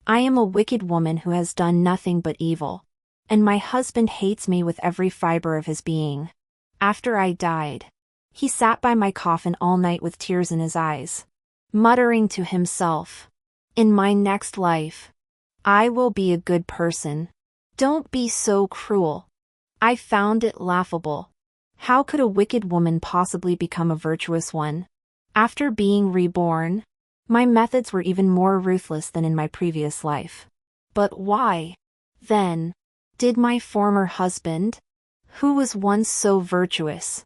I am a wicked woman who has done nothing but evil. And my husband hates me with every fiber of his being. After I died, he sat by my coffin all night with tears in his eyes, muttering to himself, "In my next life, I will be a good person. Don't be so cruel." I found it laughable. How could a wicked woman possibly become a virtuous one? After being reborn, my methods were even more ruthless than in my previous life. But why, then, did my former husband, who was once so virtuous,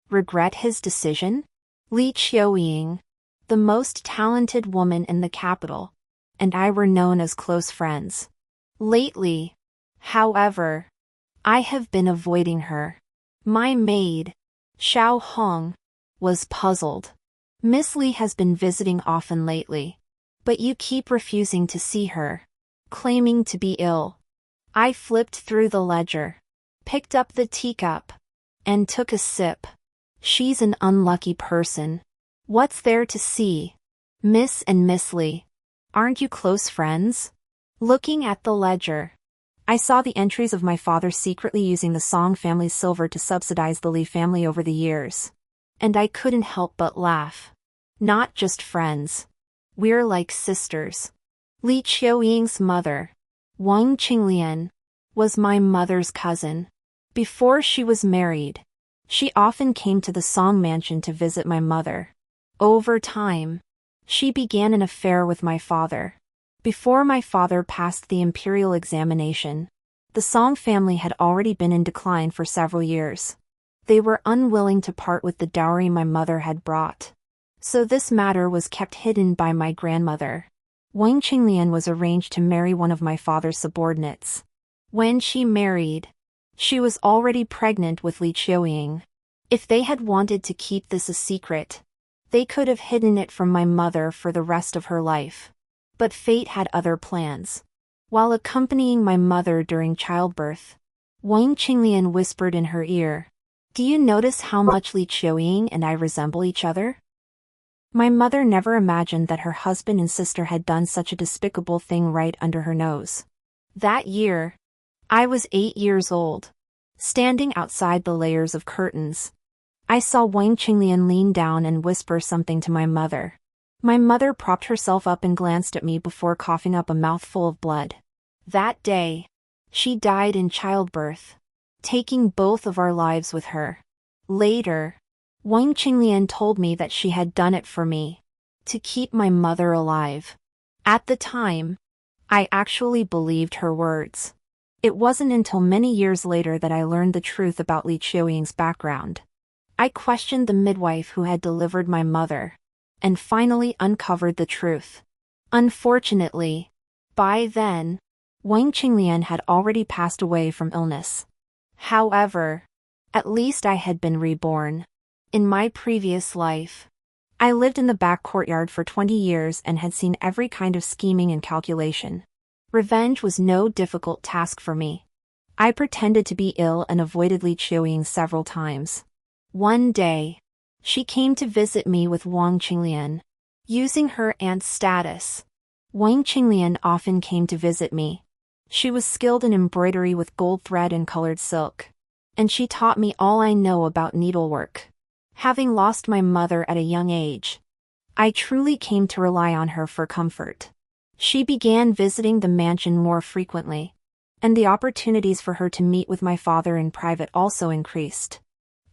regret his decision? Li Qiuying, the most talented woman in the capital, and I were known as close friends. Lately, however, I have been avoiding her. My maid, Xiao Hong, was puzzled. "Miss Li has been visiting often lately, but you keep refusing to see her, claiming to be ill." I flipped through the ledger, picked up the teacup, and took a sip. "She's an unlucky person. What's there to see? Miss and Miss Li, aren't you close friends?" Looking at the ledger, I saw the entries of my father secretly using the Song family's silver to subsidize the Li family over the years. And I couldn't help but laugh. Not just friends. We're like sisters. Li Qiuying's mother, Wang Qinglian, was my mother's cousin. Before she was married, she often came to the Song mansion to visit my mother. Over time, she began an affair with my father. Before my father passed the imperial examination, the Song family had already been in decline for several years. They were unwilling to part with the dowry my mother had brought. So this matter was kept hidden by my grandmother. Wang Qinglian was arranged to marry one of my father's subordinates. When she married, she was already pregnant with Li Qiuying. If they had wanted to keep this a secret, they could have hidden it from my mother for the rest of her life. But fate had other plans. While accompanying my mother during childbirth, Wang Qinglian whispered in her ear, "Do you notice how much Li Qiuying and I resemble each other?" My mother never imagined that her husband and sister had done such a despicable thing right under her nose. That year, I was 8 years old. Standing outside the layers of curtains, I saw Wang Qinglian lean down and whisper something to my mother. My mother propped herself up and glanced at me before coughing up a mouthful of blood. That day, she died in childbirth, taking both of our lives with her. Later, Wang Qinglian told me that she had done it for me, to keep my mother alive. At the time, I actually believed her words. It wasn't until many years later that I learned the truth about Li Qiuying's background. I questioned the midwife who had delivered my mother, and finally uncovered the truth. Unfortunately, by then, Wang Qinglian had already passed away from illness. However, at least I had been reborn. In my previous life, I lived in the back courtyard for 20 years and had seen every kind of scheming and calculation. Revenge was no difficult task for me. I pretended to be ill and avoided Li Qiuying several times. One day, she came to visit me with Wang Qinglian. Using her aunt's status, Wang Qinglian often came to visit me. She was skilled in embroidery with gold thread and colored silk, and she taught me all I know about needlework. Having lost my mother at a young age, I truly came to rely on her for comfort. She began visiting the mansion more frequently, and the opportunities for her to meet with my father in private also increased.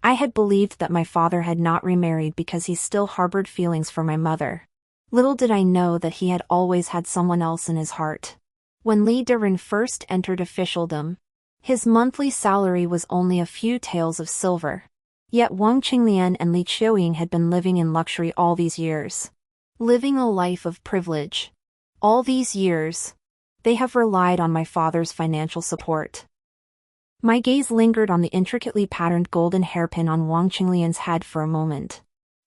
I had believed that my father had not remarried because he still harbored feelings for my mother. Little did I know that he had always had someone else in his heart. When Li Derin first entered officialdom, his monthly salary was only a few taels of silver. Yet Wang Qinglian and Li Qiuying had been living in luxury all these years. Living a life of privilege. All these years, they have relied on my father's financial support. My gaze lingered on the intricately patterned golden hairpin on Wang Qinglian's head for a moment.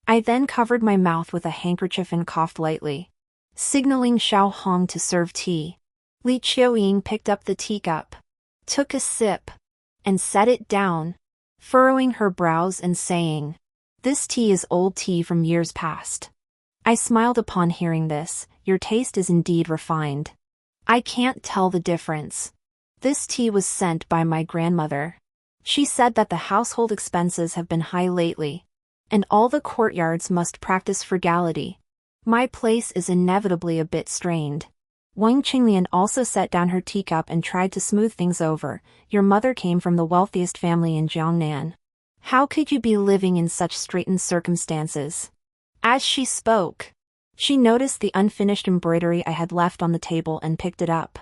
I then covered my mouth with a handkerchief and coughed lightly, signaling Xiao Hong to serve tea. Li Qiuying picked up the teacup, took a sip, and set it down, furrowing her brows and saying, "This tea is old tea from years past." I smiled upon hearing this. "Your taste is indeed refined." I can't tell the difference. This tea was sent by my grandmother. She said that the household expenses have been high lately, and all the courtyards must practice frugality. My place is inevitably a bit strained. Wang Qinglian also set down her teacup and tried to smooth things over. Your mother came from the wealthiest family in Jiangnan. How could you be living in such straitened circumstances? As she spoke, she noticed the unfinished embroidery I had left on the table and picked it up.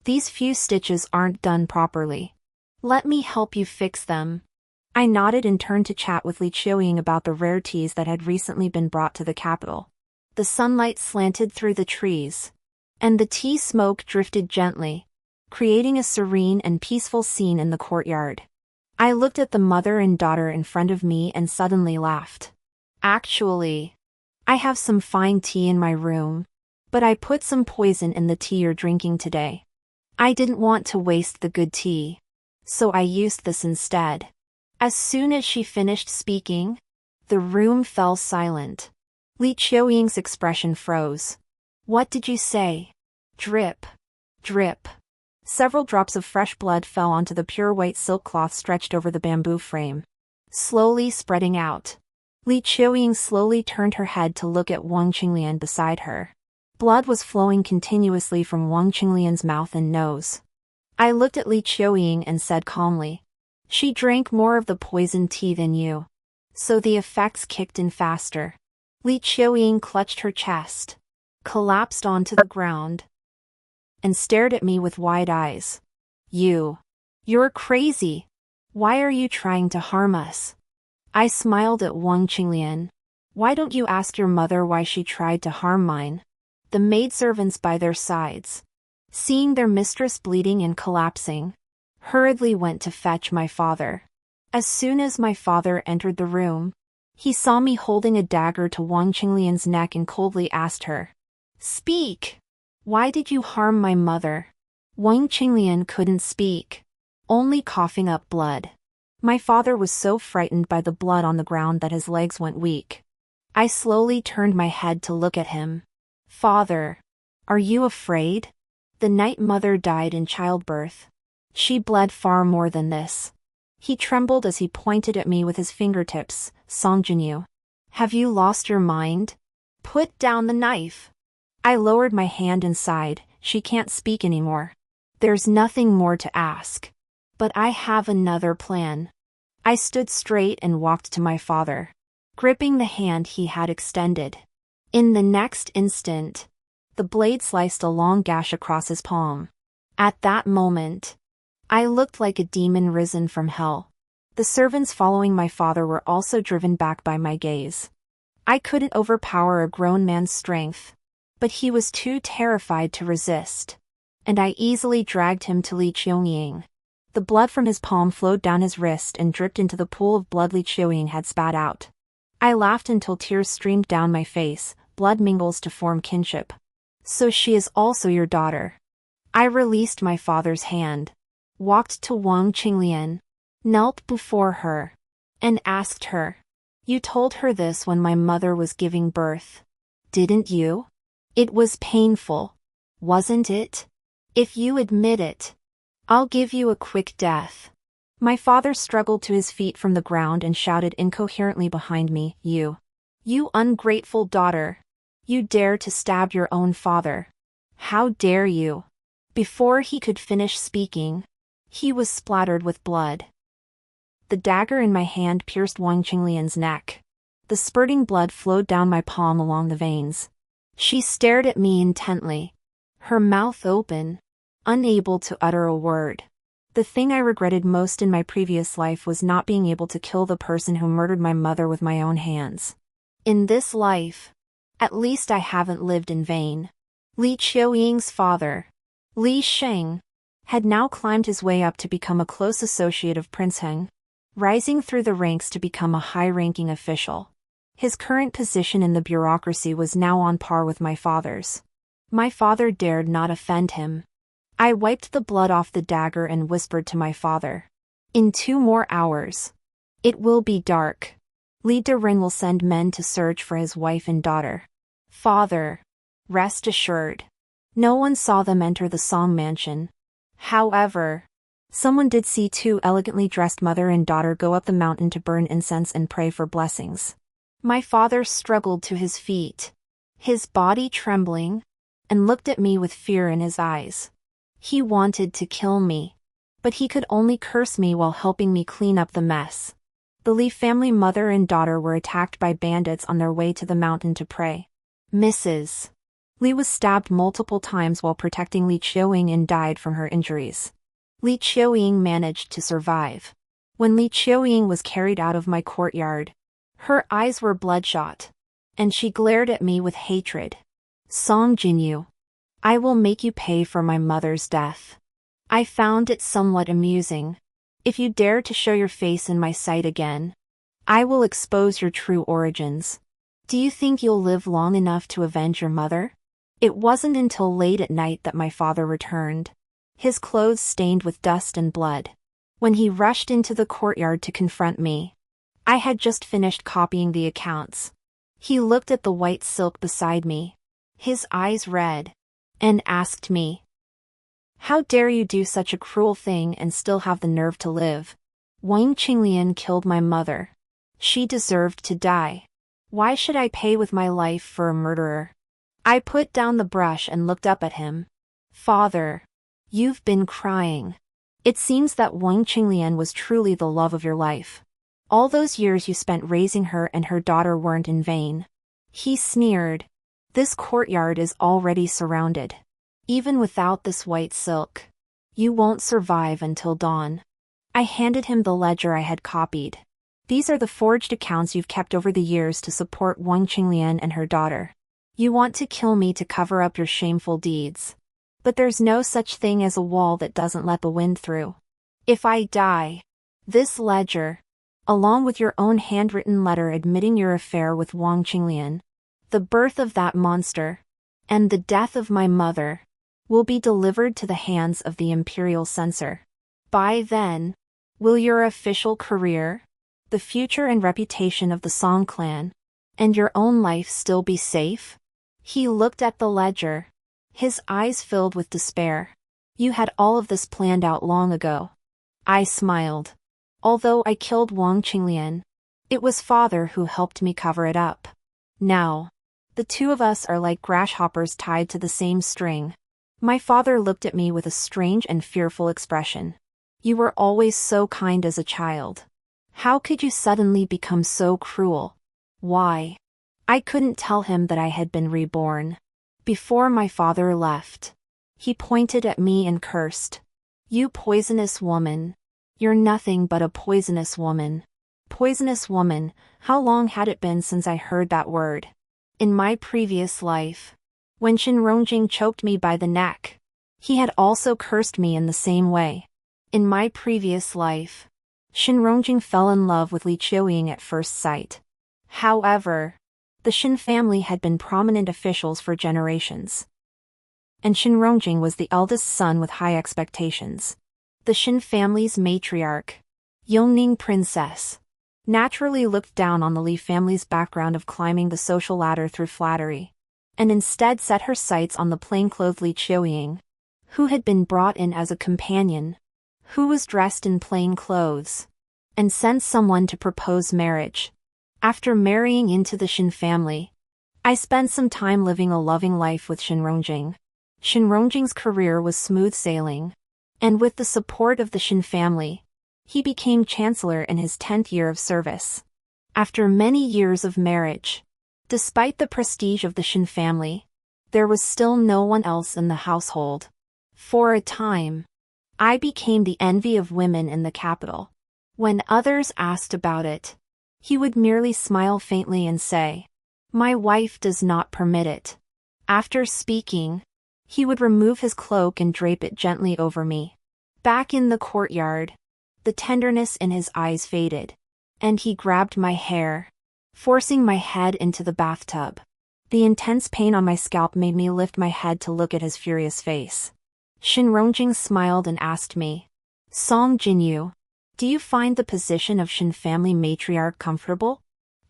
These few stitches aren't done properly. Let me help you fix them. I nodded and turned to chat with Li Qiuying about the rare teas that had recently been brought to the capital. The sunlight slanted through the trees, and the tea smoke drifted gently, creating a serene and peaceful scene in the courtyard. I looked at the mother and daughter in front of me and suddenly laughed. Actually, I have some fine tea in my room, but I put some poison in the tea you're drinking today. I didn't want to waste the good tea, so I used this instead. As soon as she finished speaking, the room fell silent. Li Qiuying's expression froze. What did you say? Drip. Drip. Several drops of fresh blood fell onto the pure white silk cloth stretched over the bamboo frame, slowly spreading out. Li Qiuying slowly turned her head to look at Wang Qinglian beside her. Blood was flowing continuously from Wang Qinglian's mouth and nose. I looked at Li Qiuying and said calmly, she drank more of the poisoned tea than you, so the effects kicked in faster. Li Qiuying clutched her chest, collapsed onto the ground, and stared at me with wide eyes. You're crazy. Why are you trying to harm us? I smiled at Wang Qinglian. Why don't you ask your mother why she tried to harm mine? The maidservants by their sides, seeing their mistress bleeding and collapsing, hurriedly went to fetch my father. As soon as my father entered the room, he saw me holding a dagger to Wang Qinglian's neck and coldly asked her, speak! Why did you harm my mother? Wang Qinglian couldn't speak, only coughing up blood. My father was so frightened by the blood on the ground that his legs went weak. I slowly turned my head to look at him. Father, are you afraid? The night mother died in childbirth. She bled far more than this. He trembled as he pointed at me with his fingertips. Songjinyu, have you lost your mind? Put down the knife. I lowered my hand and sighed. She can't speak anymore. There's nothing more to ask. But I have another plan. I stood straight and walked to my father, gripping the hand he had extended. In the next instant, the blade sliced a long gash across his palm. At that moment, I looked like a demon risen from hell. The servants following my father were also driven back by my gaze. I couldn't overpower a grown man's strength, but he was too terrified to resist, and I easily dragged him to Li Qiuying. The blood from his palm flowed down his wrist and dripped into the pool of blood Li Qiuying had spat out. I laughed until tears streamed down my face. Blood mingles to form kinship. So she is also your daughter. I released my father's hand, walked to Wang Qinglian, knelt before her, and asked her, you told her this when my mother was giving birth, didn't you? It was painful, wasn't it? If you admit it, I'll give you a quick death. My father struggled to his feet from the ground and shouted incoherently behind me, you ungrateful daughter. You dare to stab your own father. How dare you? Before he could finish speaking, he was splattered with blood. The dagger in my hand pierced Wang Qinglian's neck. The spurting blood flowed down my palm along the veins. She stared at me intently, her mouth open, unable to utter a word. The thing I regretted most in my previous life was not being able to kill the person who murdered my mother with my own hands. In this life, at least I haven't lived in vain. Li Qiuying's father, Li Sheng, had now climbed his way up to become a close associate of Prince Heng, rising through the ranks to become a high-ranking official. His current position in the bureaucracy was now on par with my father's. My father dared not offend him. I wiped the blood off the dagger and whispered to my father, in 2 more hours, it will be dark. Li Derin will send men to search for his wife and daughter. Father, rest assured, No one saw them enter the Song mansion. However, someone did see two elegantly dressed mother and daughter go up the mountain to burn incense and pray for blessings. My father struggled to his feet, his body trembling, and looked at me with fear in his eyes. He wanted to kill me, but he could only curse me while helping me clean up the mess. The Lee family mother and daughter were attacked by bandits on their way to the mountain to pray. Mrs. Lee was stabbed multiple times while protecting Lee Chiuying and died from her injuries. Lee Chiuying managed to survive. When Lee Chiuying was carried out of my courtyard, her eyes were bloodshot, and she glared at me with hatred. Song Jinyu, I will make you pay for my mother's death. I found it somewhat amusing. If you dare to show your face in my sight again, I will expose your true origins. Do you think you'll live long enough to avenge your mother? It wasn't until late at night that my father returned, his clothes stained with dust and blood. When he rushed into the courtyard to confront me, I had just finished copying the accounts. He looked at the white silk beside me, his eyes red, and asked me, "How dare you do such a cruel thing and still have the nerve to live? Wang Qinglian killed my mother. She deserved to die. Why should I pay with my life for a murderer?" I put down the brush and looked up at him. "Father, you've been crying. It seems that Wang Qinglian was truly the love of your life. All those years you spent raising her and her daughter weren't in vain." He sneered. "This courtyard is already surrounded. Even without this white silk, you won't survive until dawn." I handed him the ledger I had copied. "These are the forged accounts you've kept over the years to support Wang Qinglian and her daughter. You want to kill me to cover up your shameful deeds. But there's no such thing as a wall that doesn't let the wind through. If I die, this ledger, along with your own handwritten letter admitting your affair with Wang Qinglian, the birth of that monster, and the death of my mother, will be delivered to the hands of the imperial censor. By then, will your official career, the future and reputation of the Song clan, and your own life still be safe?" He looked at the ledger, his eyes filled with despair. "You had all of this planned out long ago." I smiled. "Although I killed Wang Qinglian, it was father who helped me cover it up. Now, the two of us are like grasshoppers tied to the same string." My father looked at me with a strange and fearful expression. "You were always so kind as a child. How could you suddenly become so cruel? Why?" I couldn't tell him that I had been reborn. Before my father left, he pointed at me and cursed. "You poisonous woman. You're nothing but a poisonous woman." Poisonous woman, how long had it been since I heard that word? In my previous life, when Shinrongjing choked me by the neck, he had also cursed me in the same way. In my previous life, Shinrongjing fell in love with Lee Chiuying at first sight. However, the Shin family had been prominent officials for generations, and Shinrongjing was the eldest son with high expectations. The Shin family's matriarch, Yongning Princess, naturally looked down on the Lee family's background of climbing the social ladder through flattery, and instead set her sights on the plainclothed Lee Chiuying, who had been brought in as a companion, who was dressed in plain clothes, and sent someone to propose marriage. After marrying into the Shin family, I spent some time living a loving life with Shinrongjing. Shinrongjing's career was smooth sailing, and with the support of the Shin family, he became chancellor in his 10th year of service. After many years of marriage, despite the prestige of the Shin family, there was still no one else in the household. For a time, I became the envy of women in the capital. When others asked about it, he would merely smile faintly and say, "My wife does not permit it." After speaking, he would remove his cloak and drape it gently over me. Back in the courtyard, the tenderness in his eyes faded, and he grabbed my hair, forcing my head into the bathtub. The intense pain on my scalp made me lift my head to look at his furious face. Shinrongjing smiled and asked me, "Song Jinyu, do you find the position of Shin family matriarch comfortable?"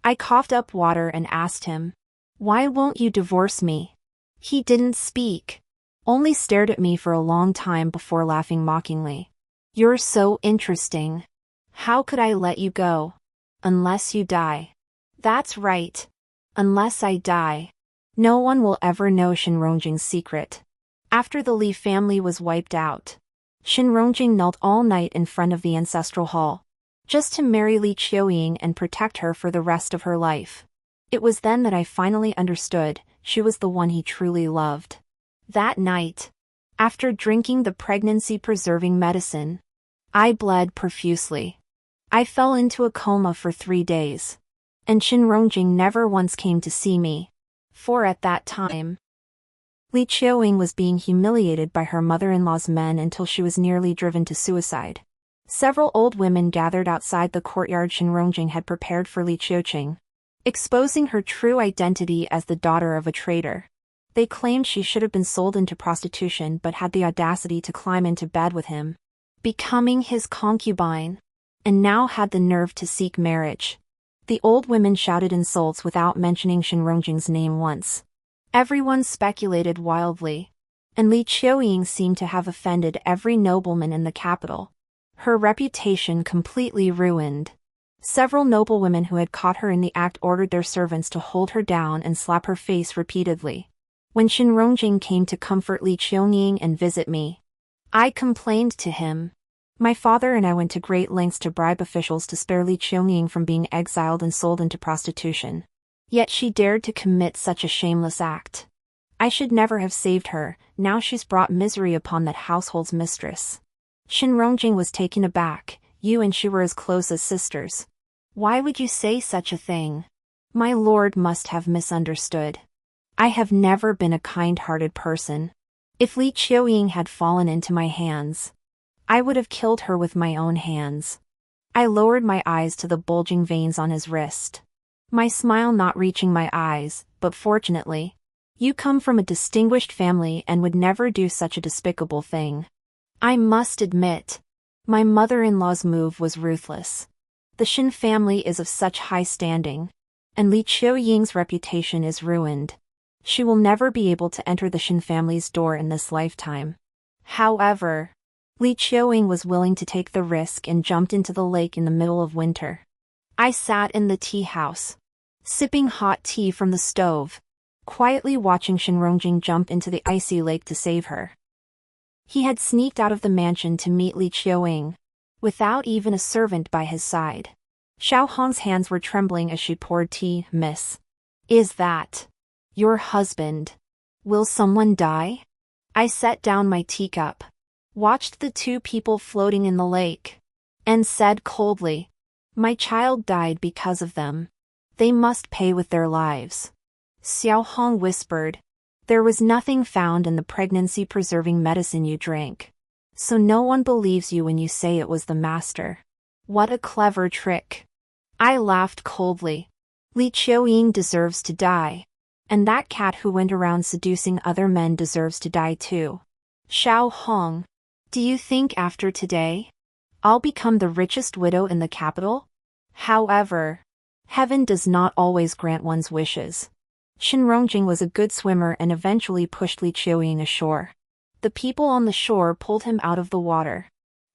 I coughed up water and asked him, "Why won't you divorce me?" He didn't speak, only stared at me for a long time before laughing mockingly. "You're so interesting. How could I let you go? Unless you die." "That's right. Unless I die. No one will ever know Shinrongjing's secret." After the Li family was wiped out, Shinrongjing knelt all night in front of the ancestral hall, just to marry Li Qiuying and protect her for the rest of her life. It was then that I finally understood she was the one he truly loved. That night, after drinking the pregnancy-preserving medicine, I bled profusely. I fell into a coma for 3 days. And Shinrongjing never once came to see me. For at that time, Li Qiuying was being humiliated by her mother-in-law's men until she was nearly driven to suicide. Several old women gathered outside the courtyard Shinrongjing had prepared for Li Qiuying, exposing her true identity as the daughter of a traitor. They claimed she should have been sold into prostitution but had the audacity to climb into bed with him, becoming his concubine, and now had the nerve to seek marriage. The old women shouted insults without mentioning Shinrongjing's name once. Everyone speculated wildly, and Li Qiuying seemed to have offended every nobleman in the capital. Her reputation completely ruined. Several noblewomen who had caught her in the act ordered their servants to hold her down and slap her face repeatedly. When Shinrongjing came to comfort Li Qiuying and visit me, I complained to him. My father and I went to great lengths to bribe officials to spare Li Qiuying from being exiled and sold into prostitution. Yet she dared to commit such a shameless act. I should never have saved her. Now she's brought misery upon that household's mistress. Shinrongjing was taken aback. You and she were as close as sisters. Why would you say such a thing? My lord must have misunderstood. I have never been a kind-hearted person. If Li Qiuying had fallen into my hands, I would have killed her with my own hands. I lowered my eyes to the bulging veins on his wrist, my smile not reaching my eyes, but fortunately, you come from a distinguished family and would never do such a despicable thing. I must admit, my mother-in-law's move was ruthless. The Shin family is of such high standing, and Li Qiuying's reputation is ruined. She will never be able to enter the Shin family's door in this lifetime. However, Li Qiuying was willing to take the risk and jumped into the lake in the middle of winter. I sat in the tea house, sipping hot tea from the stove, quietly watching Shinrongjing jump into the icy lake to save her. He had sneaked out of the mansion to meet Li Qiuying, without even a servant by his side. Xiao Hong's hands were trembling as she poured tea. "Miss, is that your husband? Will someone die?" I set down my teacup, watched the 2 people floating in the lake, and said coldly, "My child died because of them. They must pay with their lives." Xiao Hong whispered, "There was nothing found in the pregnancy-preserving medicine you drank, so no one believes you when you say it was the master." What a clever trick. I laughed coldly. Li Qiuying deserves to die, and that cat who went around seducing other men deserves to die too. Xiao Hong, do you think after today, I'll become the richest widow in the capital? However, heaven does not always grant one's wishes. Shinrongjing was a good swimmer and eventually pushed Li Qiuying ashore. The people on the shore pulled him out of the water.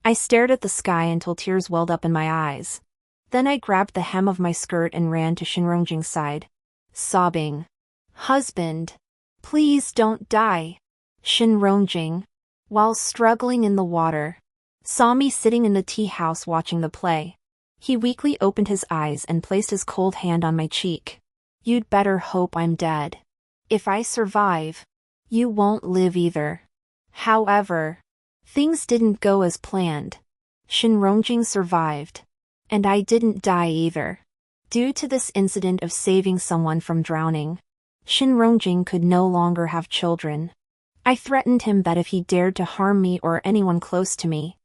I stared at the sky until tears welled up in my eyes. Then I grabbed the hem of my skirt and ran to Shinrongjing's side, sobbing, "Husband, please don't die." Shinrongjing, while struggling in the water, saw me sitting in the tea house watching the play. He weakly opened his eyes and placed his cold hand on my cheek. "You'd better hope I'm dead. If I survive, you won't live either." However, things didn't go as planned. Shinrongjing survived, and I didn't die either. Due to this incident of saving someone from drowning, Shinrongjing could no longer have children. I threatened him that if he dared to harm me or anyone close to me,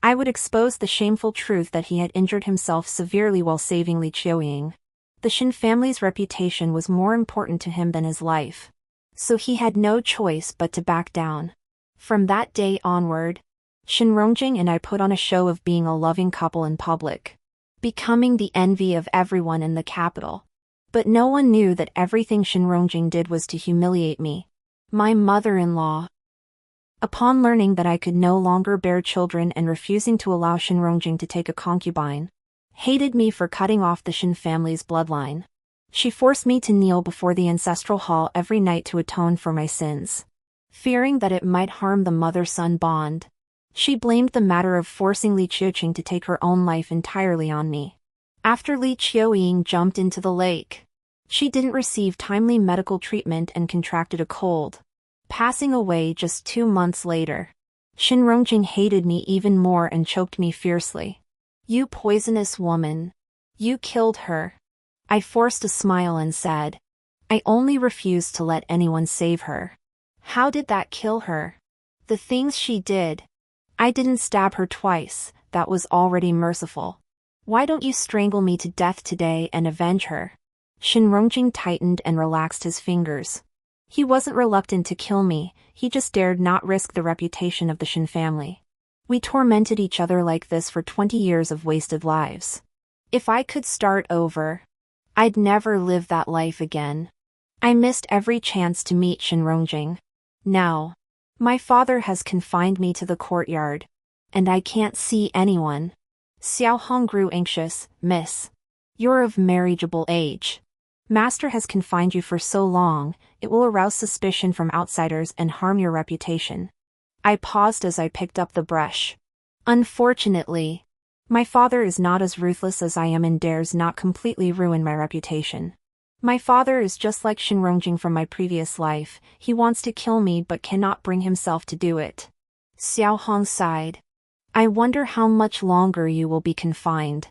I would expose the shameful truth that he had injured himself severely while saving Li Qiuying. The Shin family's reputation was more important to him than his life, so he had no choice but to back down. From that day onward, Shinrongjing and I put on a show of being a loving couple in public, becoming the envy of everyone in the capital. But no one knew that everything Shinrongjing did was to humiliate me, my mother-in-law, Upon learning that I could no longer bear children and refusing to allow Shinrongjing to take a concubine, hated me for cutting off the Shin family's bloodline. She forced me to kneel before the ancestral hall every night to atone for my sins. Fearing that it might harm the mother-son bond, she blamed the matter of forcing Li Qiuqing to take her own life entirely on me. After Li Qiuqing jumped into the lake, she didn't receive timely medical treatment and contracted a cold, passing away just 2 months later. Shinrongjing hated me even more and choked me fiercely. "You poisonous woman. You killed her." I forced a smile and said, "I only refused to let anyone save her." "How did that kill her?" "The things she did. I didn't stab her twice, that was already merciful. Why don't you strangle me to death today and avenge her?" Shinrongjing tightened and relaxed his fingers. He wasn't reluctant to kill me, he just dared not risk the reputation of the Shin family. We tormented each other like this for 20 years of wasted lives. If I could start over, I'd never live that life again. I missed every chance to meet Shinrongjing. Now, my father has confined me to the courtyard, and I can't see anyone. Xiao Hong grew anxious. "Miss, you're of marriageable age. Master has confined you for so long, it will arouse suspicion from outsiders and harm your reputation." I paused as I picked up the brush. "Unfortunately, my father is not as ruthless as I am and dares not completely ruin my reputation. My father is just like Shinrongjing from my previous life, he wants to kill me but cannot bring himself to do it." Xiao Hong sighed. "I wonder how much longer you will be confined."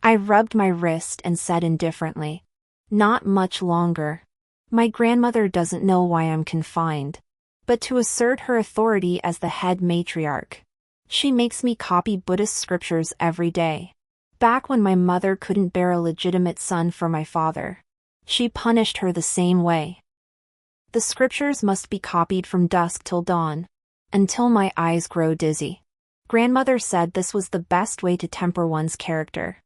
I rubbed my wrist and said indifferently, "Not much longer. My grandmother doesn't know why I'm confined, but to assert her authority as the head matriarch. She makes me copy Buddhist scriptures every day. Back when my mother couldn't bear a legitimate son for my father, she punished her the same way. The scriptures must be copied from dusk till dawn, until my eyes grow dizzy. Grandmother said this was the best way to temper one's character.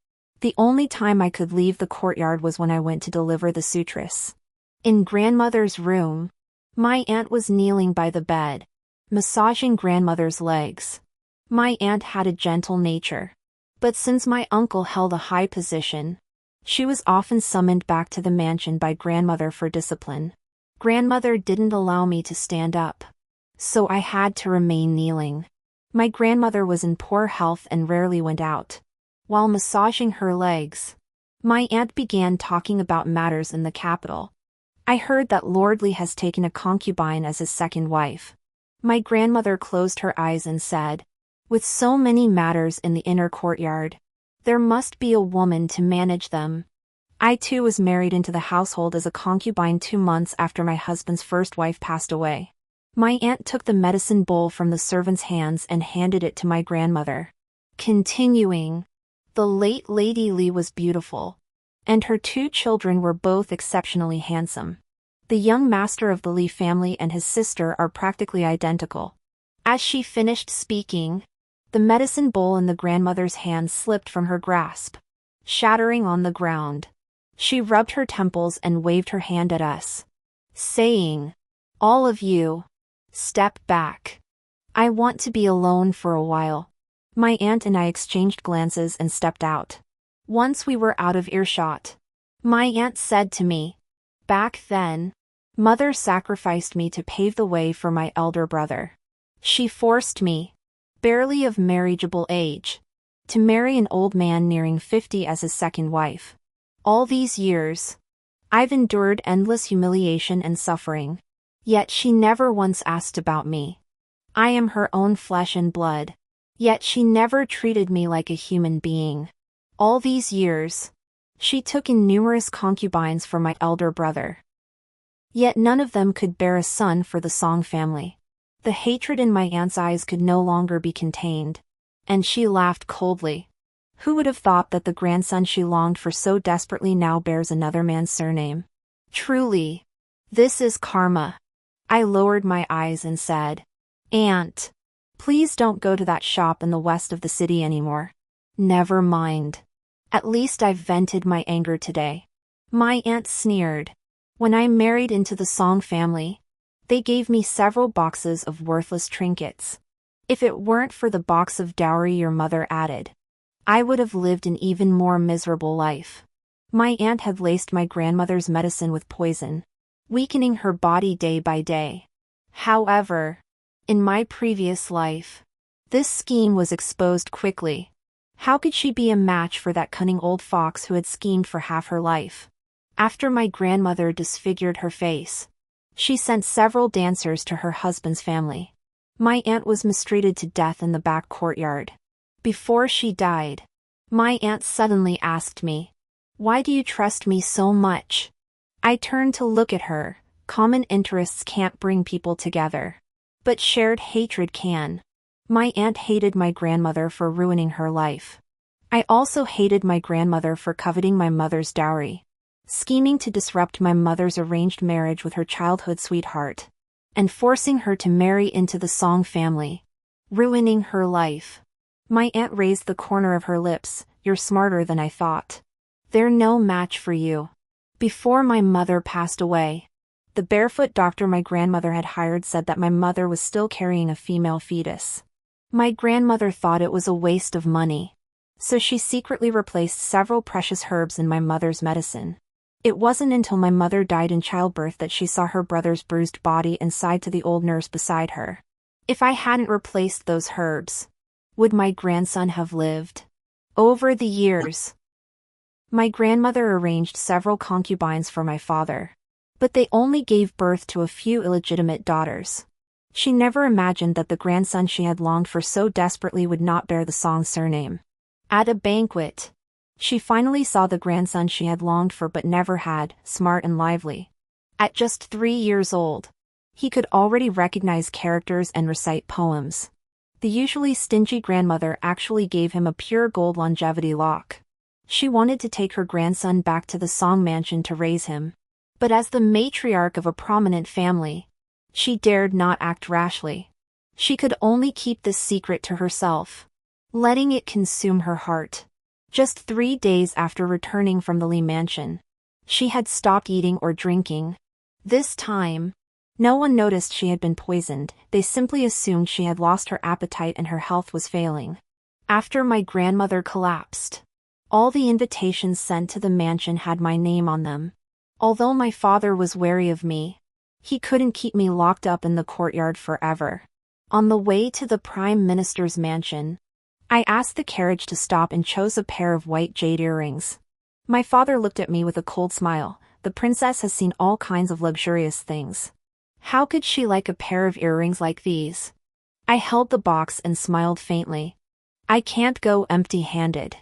The only time I could leave the courtyard was when I went to deliver the sutras. In grandmother's room, my aunt was kneeling by the bed, massaging grandmother's legs. My aunt had a gentle nature, but since my uncle held a high position, she was often summoned back to the mansion by grandmother for discipline. Grandmother didn't allow me to stand up, so I had to remain kneeling. My grandmother was in poor health and rarely went out. While massaging her legs, my aunt began talking about matters in the capital. I heard that Lord Li has taken a concubine as his second wife. My grandmother closed her eyes and said, "With so many matters in the inner courtyard, there must be a woman to manage them." I too was married into the household as a concubine 2 months after my husband's first wife passed away. My aunt took the medicine bowl from the servant's hands and handed it to my grandmother. Continuing, the late Lady Li was beautiful, and her 2 children were both exceptionally handsome. The young master of the Li family and his sister are practically identical. As she finished speaking, the medicine bowl in the grandmother's hand slipped from her grasp, shattering on the ground. She rubbed her temples and waved her hand at us, saying, "All of you, step back. I want to be alone for a while." My aunt and I exchanged glances and stepped out. Once we were out of earshot, my aunt said to me, "Back then, Mother sacrificed me to pave the way for my elder brother. She forced me, barely of marriageable age, to marry an old man nearing 50 as his second wife. All these years, I've endured endless humiliation and suffering, yet she never once asked about me. I am her own flesh and blood, yet she never treated me like a human being. All these years, she took in numerous concubines for my elder brother. Yet none of them could bear a son for the Song family." The hatred in my aunt's eyes could no longer be contained, and she laughed coldly. Who would have thought that the grandson she longed for so desperately now bears another man's surname? Truly, this is karma. I lowered my eyes and said, "Aunt, please don't go to that shop in the west of the city anymore." "Never mind. At least I've vented my anger today." My aunt sneered. "When I married into the Song family, They gave me several boxes of worthless trinkets. If it weren't for the box of dowry your mother added, I would have lived an even more miserable life. My aunt had laced my grandmother's medicine with poison, weakening her body day by day. However, in my previous life, this scheme was exposed quickly. How could she be a match for that cunning old fox who had schemed for half her life? After my grandmother disfigured her face, she sent several dancers to her husband's family. My aunt was mistreated to death in the back courtyard. Before she died, my aunt suddenly asked me, "Why do you trust me so much?" I turned to look at her. Common interests can't bring people together, but shared hatred can. My aunt hated my grandmother for ruining her life. I also hated my grandmother for coveting my mother's dowry, scheming to disrupt my mother's arranged marriage with her childhood sweetheart, and forcing her to marry into the Song family, ruining her life. My aunt raised the corner of her lips. "You're smarter than I thought. They're no match for you." Before my mother passed away, the barefoot doctor my grandmother had hired said that my mother was still carrying a female fetus. My grandmother thought it was a waste of money, so she secretly replaced several precious herbs in my mother's medicine. It wasn't until my mother died in childbirth that she saw her brother's bruised body and sighed to the old nurse beside her. If I hadn't replaced those herbs, would my grandson have lived? Over the years, my grandmother arranged several concubines for my father, but they only gave birth to a few illegitimate daughters. She never imagined that the grandson she had longed for so desperately would not bear the Song surname. At a banquet, she finally saw the grandson she had longed for but never had, smart and lively. At just 3 years old, he could already recognize characters and recite poems. The usually stingy grandmother actually gave him a pure gold longevity lock. She wanted to take her grandson back to the Song mansion to raise him. But as the matriarch of a prominent family, she dared not act rashly. She could only keep this secret to herself, letting it consume her heart. Just 3 days after returning from the Lee mansion, she had stopped eating or drinking. This time, no one noticed she had been poisoned. They simply assumed she had lost her appetite and her health was failing. After my grandmother collapsed, all the invitations sent to the mansion had my name on them. Although my father was wary of me, he couldn't keep me locked up in the courtyard forever. On the way to the Prime Minister's mansion, I asked the carriage to stop and chose a pair of white jade earrings. My father looked at me with a cold smile. "The princess has seen all kinds of luxurious things. How could she like a pair of earrings like these?" I held the box and smiled faintly. "I can't go empty-handed."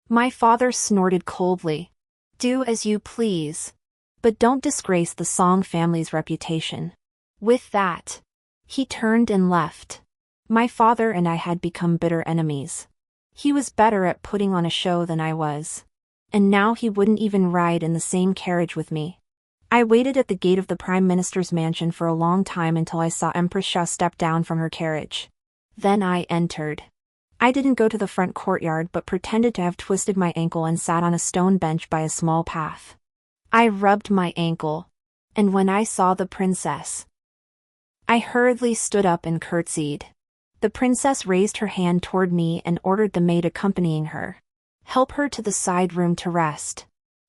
My father snorted coldly. "Do as you please. But don't disgrace the Song family's reputation." With that, he turned and left. My father and I had become bitter enemies. He was better at putting on a show than I was, and now he wouldn't even ride in the same carriage with me. I waited at the gate of the Prime Minister's mansion for a long time until I saw Empress Shah step down from her carriage. Then I entered. I didn't go to the front courtyard but pretended to have twisted my ankle and sat on a stone bench by a small path. I rubbed my ankle, and when I saw the princess, I hurriedly stood up and curtsied. The princess raised her hand toward me and ordered the maid accompanying her, "Help her to the side room to rest."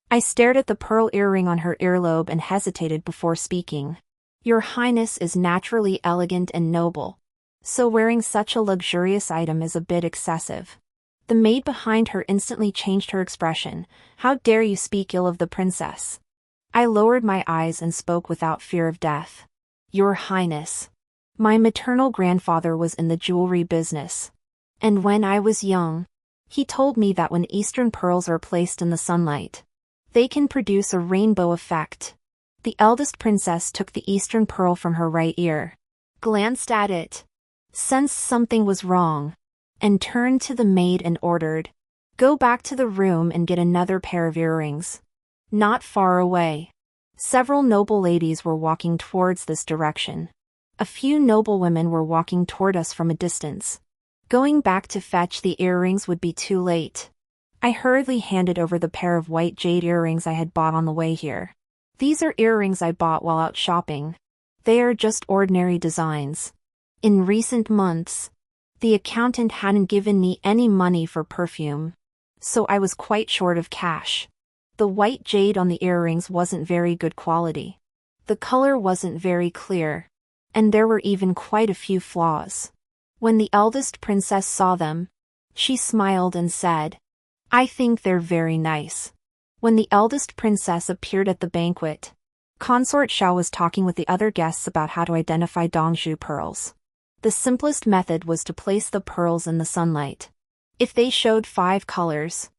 I stared at the pearl earring on her earlobe and hesitated before speaking. "Your Highness is naturally elegant and noble, so wearing such a luxurious item is a bit excessive." The maid behind her instantly changed her expression. "How dare you speak ill of the princess?" I lowered my eyes and spoke without fear of death. "Your Highness, my maternal grandfather was in the jewelry business, and when I was young, he told me that when Eastern pearls are placed in the sunlight, they can produce a rainbow effect." The eldest princess took the Eastern pearl from her right ear, glanced at it, sensed something was wrong, and turned to the maid and ordered, "Go back to the room and get another pair of earrings." Not far away, several noble ladies were walking towards this direction. A few noble women were walking toward us from a distance. Going back to fetch the earrings would be too late. I hurriedly handed over the pair of white jade earrings I had bought on the way here. "These are earrings I bought while out shopping. They are just ordinary designs. In recent months, the accountant hadn't given me any money for perfume, so I was quite short of cash. The white jade on the earrings wasn't very good quality. The color wasn't very clear, and there were even quite a few flaws. When the eldest princess saw them, she smiled and said, "I think they're very nice." When the eldest princess appeared at the banquet, Consort Xiao was talking with the other guests about how to identify dowager pearls. The simplest method was to place the pearls in the sunlight. If they showed 5 colors,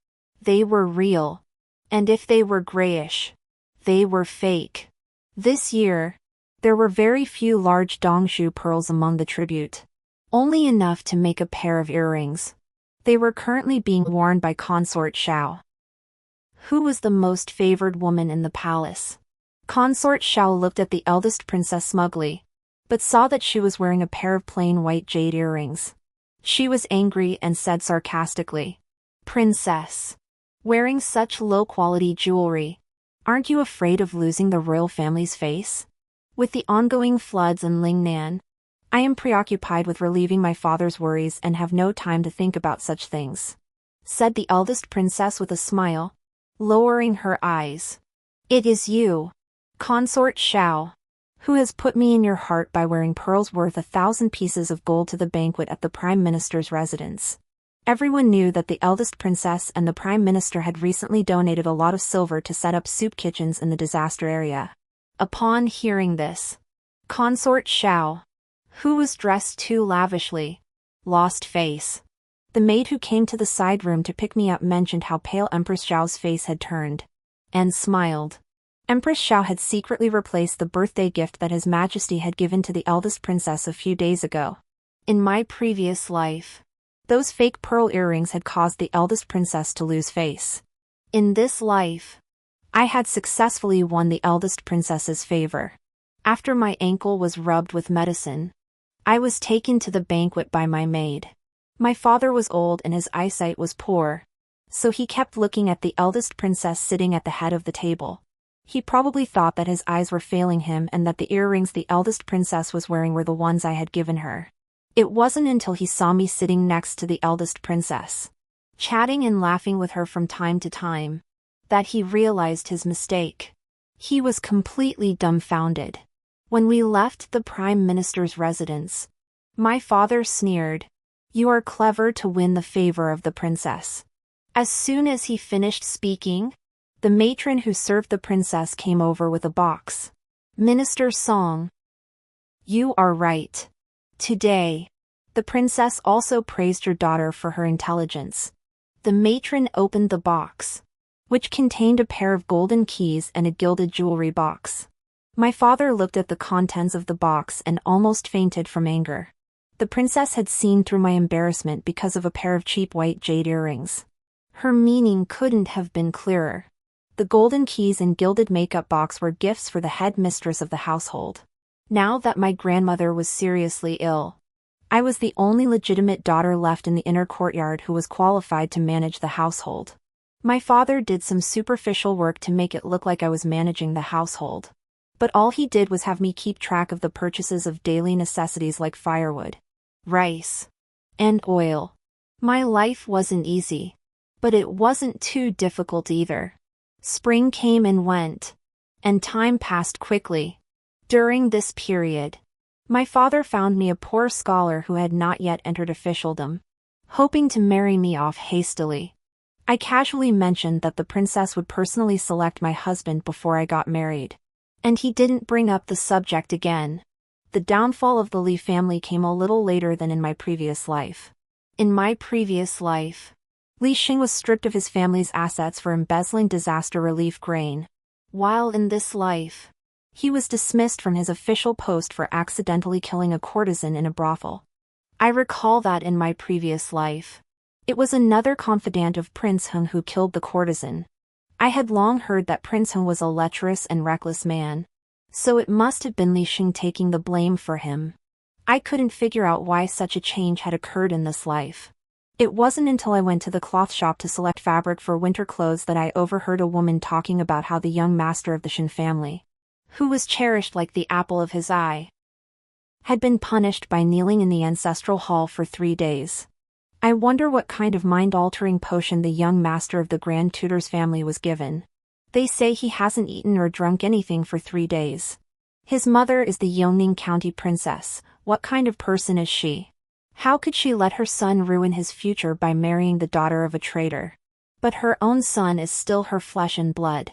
they were real, and if they were grayish, they were fake. This year, there were very few large dowager pearls among the tribute, only enough to make a pair of earrings. They were currently being worn by Consort Xiao. Who was the most favored woman in the palace? Consort Xiao looked at the eldest princess smugly, but saw that she was wearing a pair of plain white jade earrings. She was angry and said sarcastically, "Princess, wearing such low-quality jewelry, aren't you afraid of losing the royal family's face? With the ongoing floods in Lingnan, I am preoccupied with relieving my father's worries and have no time to think about such things," said the eldest princess with a smile, lowering her eyes. "It is you, Consort Xiao, who has put me in your heart by wearing pearls worth 1,000 pieces of gold to the banquet at the Prime Minister's residence." Everyone knew that the eldest princess and the Prime Minister had recently donated a lot of silver to set up soup kitchens in the disaster area. Upon hearing this, Consort Xiao, who was dressed too lavishly, lost face. The maid who came to the side room to pick me up mentioned how pale Empress Xiao's face had turned, and smiled. Empress Xiao had secretly replaced the birthday gift that His Majesty had given to the eldest princess a few days ago. In my previous life, those fake pearl earrings had caused the eldest princess to lose face. In this life, I had successfully won the eldest princess's favor. After my ankle was rubbed with medicine, I was taken to the banquet by my maid. My father was old and his eyesight was poor, so he kept looking at the eldest princess sitting at the head of the table. He probably thought that his eyes were failing him and that the earrings the eldest princess was wearing were the ones I had given her. It wasn't until he saw me sitting next to the eldest princess, chatting and laughing with her from time to time, that he realized his mistake. He was completely dumbfounded. When we left the Prime Minister's residence, my father sneered, "You are clever to win the favor of the princess." As soon as he finished speaking, the matron who served the princess came over with a box. "Minister Song, you are right. Today, the princess also praised your daughter for her intelligence." The matron opened the box, which contained a pair of golden keys and a gilded jewelry box. My father looked at the contents of the box and almost fainted from anger. The princess had seen through my embarrassment because of a pair of cheap white jade earrings. Her meaning couldn't have been clearer. The golden keys and gilded makeup box were gifts for the head mistress of the household. Now that my grandmother was seriously ill, I was the only legitimate daughter left in the inner courtyard who was qualified to manage the household. My father did some superficial work to make it look like I was managing the household, but all he did was have me keep track of the purchases of daily necessities like firewood, rice, and oil. My life wasn't easy, but it wasn't too difficult either. Spring came and went, and time passed quickly. During this period, my father found me a poor scholar who had not yet entered officialdom, hoping to marry me off hastily. I casually mentioned that the princess would personally select my husband before I got married, and he didn't bring up the subject again. The downfall of the Li family came a little later than in my previous life. In my previous life, Li Xing was stripped of his family's assets for embezzling disaster relief grain, while in this life, he was dismissed from his official post for accidentally killing a courtesan in a brothel. I recall that in my previous life, it was another confidant of Prince Heng who killed the courtesan. I had long heard that Prince Heng was a lecherous and reckless man, so it must have been Li Xing taking the blame for him. I couldn't figure out why such a change had occurred in this life. It wasn't until I went to the cloth shop to select fabric for winter clothes that I overheard a woman talking about how the young master of the Shen family, who was cherished like the apple of his eye, had been punished by kneeling in the ancestral hall for 3 days. I wonder what kind of mind-altering potion the young master of the Grand Tutor's family was given. They say he hasn't eaten or drunk anything for 3 days. His mother is the Yongning County princess. What kind of person is she? How could she let her son ruin his future by marrying the daughter of a traitor? But her own son is still her flesh and blood.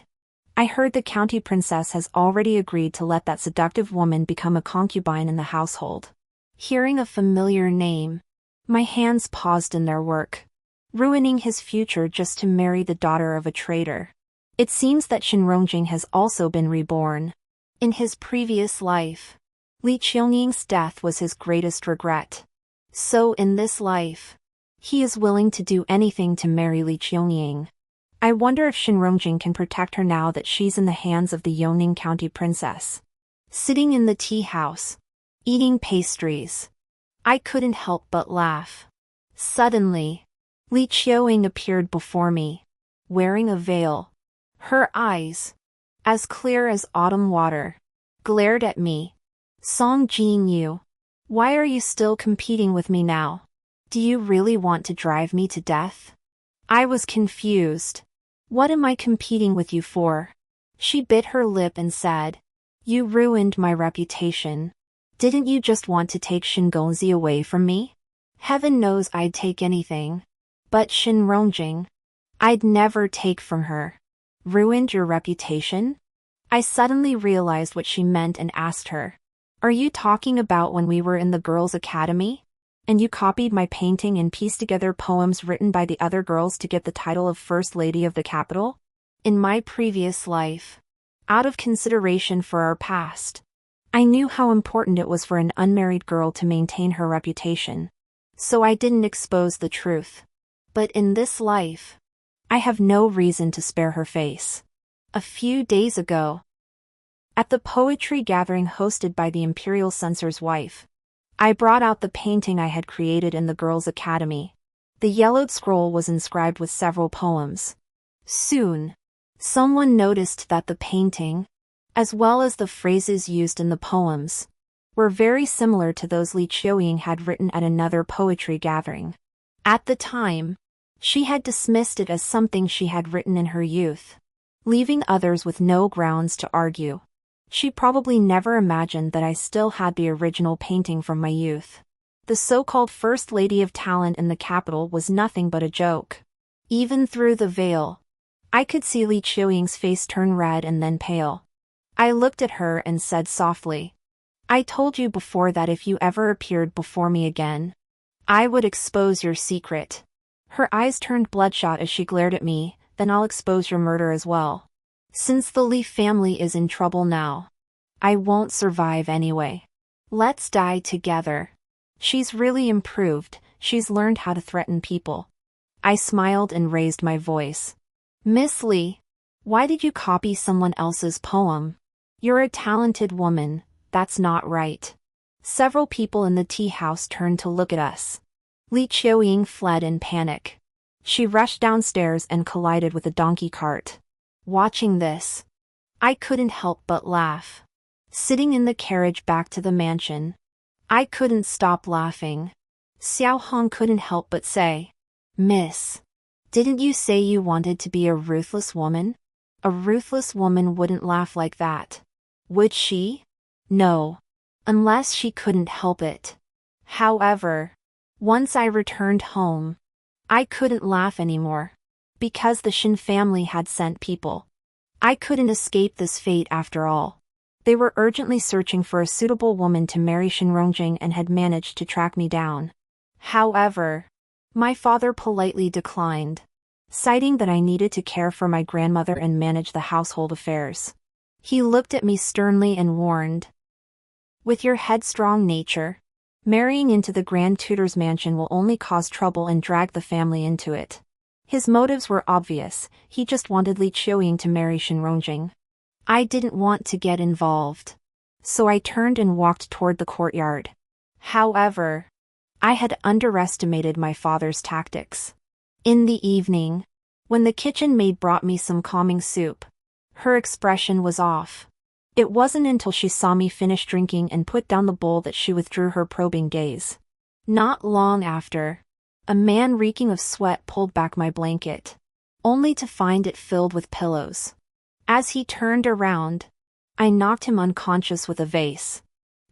I heard the county princess has already agreed to let that seductive woman become a concubine in the household. Hearing a familiar name, my hands paused in their work. Ruining his future just to marry the daughter of a traitor. It seems that Shenrongjing has also been reborn. In his previous life, Li Qiangying's death was his greatest regret. So in this life, he is willing to do anything to marry Li Qiangying. I wonder if Shenrongjing can protect her now that she's in the hands of the Yongning County princess. Sitting in the tea house, eating pastries, I couldn't help but laugh. Suddenly, Li Qiangying appeared before me, wearing a veil. Her eyes, as clear as autumn water, glared at me. Song Jingyu, why are you still competing with me now? Do you really want to drive me to death? I was confused. What am I competing with you for? She bit her lip and said, you ruined my reputation. Didn't you just want to take Shengonzi away from me? Heaven knows I'd take anything. But Shenrongjing, I'd never take from her. Ruined your reputation? I suddenly realized what she meant and asked her. Are you talking about when we were in the girls' academy? And you copied my painting and pieced together poems written by the other girls to get the title of First Lady of the capital? In my previous life, out of consideration for our past, I knew how important it was for an unmarried girl to maintain her reputation. So I didn't expose the truth. But in this life, I have no reason to spare her face. A few days ago, at the poetry gathering hosted by the Imperial Censor's wife, I brought out the painting I had created in the girls' academy. The yellowed scroll was inscribed with several poems. Soon, someone noticed that the painting, as well as the phrases used in the poems, were very similar to those Li Qiangying had written at another poetry gathering. At the time, she had dismissed it as something she had written in her youth, leaving others with no grounds to argue. She probably never imagined that I still had the original painting from my youth. The so-called First Lady of Talent in the capital was nothing but a joke. Even through the veil, I could see Li Qiangying's face turn red and then pale. I looked at her and said softly, I told you before that if you ever appeared before me again, I would expose your secret. Her eyes turned bloodshot as she glared at me. Then I'll expose your murder as well. Since the Li family is in trouble now, I won't survive anyway. Let's die together. She's really improved, she's learned how to threaten people. I smiled and raised my voice. Miss Li, why did you copy someone else's poem? You're a talented woman, that's not right. Several people in the tea house turned to look at us. Li Qiangying fled in panic. She rushed downstairs and collided with a donkey cart. Watching this, I couldn't help but laugh. Sitting in the carriage back to the mansion, I couldn't stop laughing. Xiao Hong couldn't help but say, Miss, didn't you say you wanted to be a ruthless woman? A ruthless woman wouldn't laugh like that. Would she? No. Unless she couldn't help it. However, once I returned home, I couldn't laugh anymore. Because the Shin family had sent people. I couldn't escape this fate after all. They were urgently searching for a suitable woman to marry Shenrongjing and had managed to track me down. However, my father politely declined, citing that I needed to care for my grandmother and manage the household affairs. He looked at me sternly and warned, with your headstrong nature, marrying into the Grand Tutor's mansion will only cause trouble and drag the family into it. His motives were obvious, he just wanted Li Qiangying to marry Shenrongjing. I didn't want to get involved. So I turned and walked toward the courtyard. However, I had underestimated my father's tactics. In the evening, when the kitchen maid brought me some calming soup, her expression was off. It wasn't until she saw me finish drinking and put down the bowl that she withdrew her probing gaze. Not long after, a man reeking of sweat pulled back my blanket, only to find it filled with pillows. As he turned around, I knocked him unconscious with a vase.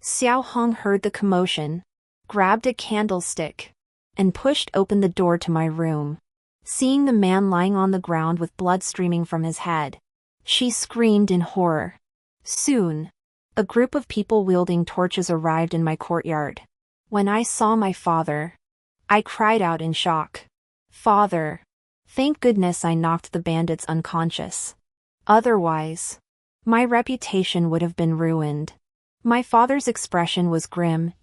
Xiao Hong heard the commotion, grabbed a candlestick, and pushed open the door to my room. Seeing the man lying on the ground with blood streaming from his head, she screamed in horror. Soon, a group of people wielding torches arrived in my courtyard. When I saw my father, I cried out in shock. "Father!" Thank goodness I knocked the bandits unconscious. Otherwise, my reputation would have been ruined. My father's expression was grim.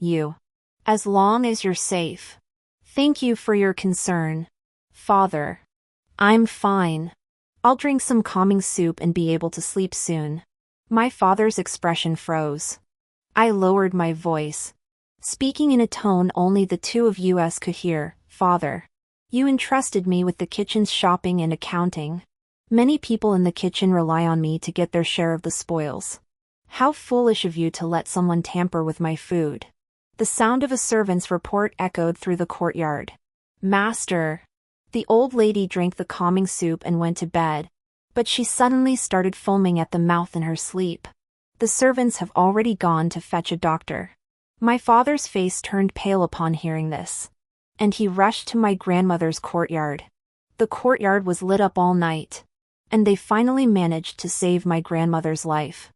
As long as you're safe. Thank you for your concern, Father. I'm fine. I'll drink some calming soup and be able to sleep soon. My father's expression froze. I lowered my voice, speaking in a tone only the two of us could hear. "Father, you entrusted me with the kitchen's shopping and accounting. Many people in the kitchen rely on me to get their share of the spoils. How foolish of you to let someone tamper with my food." The sound of a servant's report echoed through the courtyard. "Master." The old lady drank the calming soup and went to bed, but she suddenly started foaming at the mouth in her sleep. "The servants have already gone to fetch a doctor." My father's face turned pale upon hearing this, and he rushed to my grandmother's courtyard. The courtyard was lit up all night, and they finally managed to save my grandmother's life.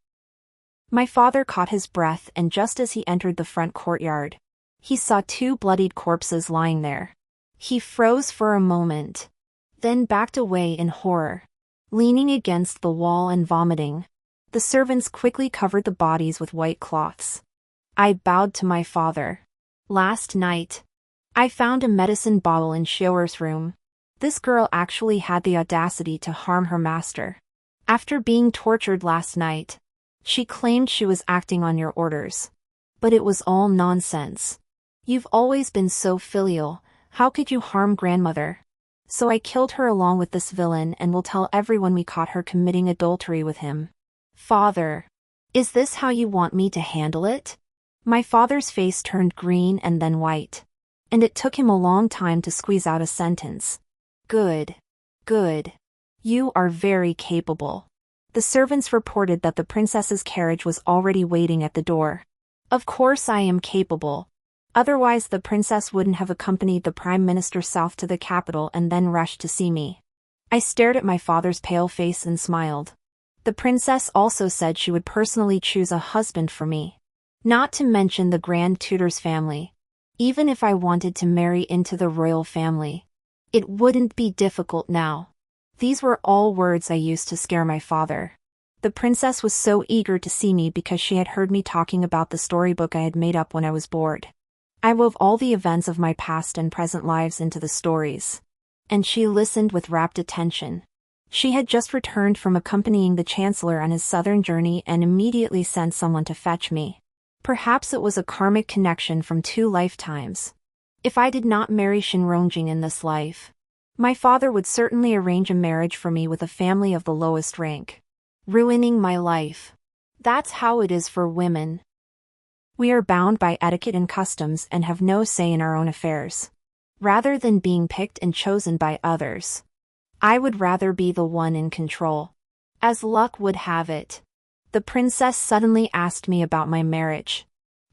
My father caught his breath, and just as he entered the front courtyard, he saw two bloodied corpses lying there. He froze for a moment, then backed away in horror, leaning against the wall and vomiting. The servants quickly covered the bodies with white cloths. I bowed to my father. "Last night, I found a medicine bottle in Xiaoer's room. This girl actually had the audacity to harm her master. After being tortured last night, she claimed she was acting on your orders. But it was all nonsense. You've always been so filial, how could you harm grandmother? So I killed her along with this villain and will tell everyone we caught her committing adultery with him." "Father, is this how you want me to handle it?" My father's face turned green and then white, and it took him a long time to squeeze out a sentence. Good. You are very capable." The servants reported that the princess's carriage was already waiting at the door. "Of course I am capable. Otherwise the princess wouldn't have accompanied the prime minister south to the capital and then rushed to see me." I stared at my father's pale face and smiled. The princess also said she would personally choose a husband for me. Not to mention the Grand Tutor's family. Even if I wanted to marry into the royal family, it wouldn't be difficult now. These were all words I used to scare my father. The princess was so eager to see me because she had heard me talking about the storybook I had made up when I was bored. I wove all the events of my past and present lives into the stories, and she listened with rapt attention. She had just returned from accompanying the chancellor on his southern journey and immediately sent someone to fetch me. Perhaps it was a karmic connection from 2 lifetimes. If I did not marry Shinrongjing in this life, my father would certainly arrange a marriage for me with a family of the lowest rank, ruining my life. That's how it is for women. We are bound by etiquette and customs and have no say in our own affairs. Rather than being picked and chosen by others, I would rather be the one in control. As luck would have it, the princess suddenly asked me about my marriage.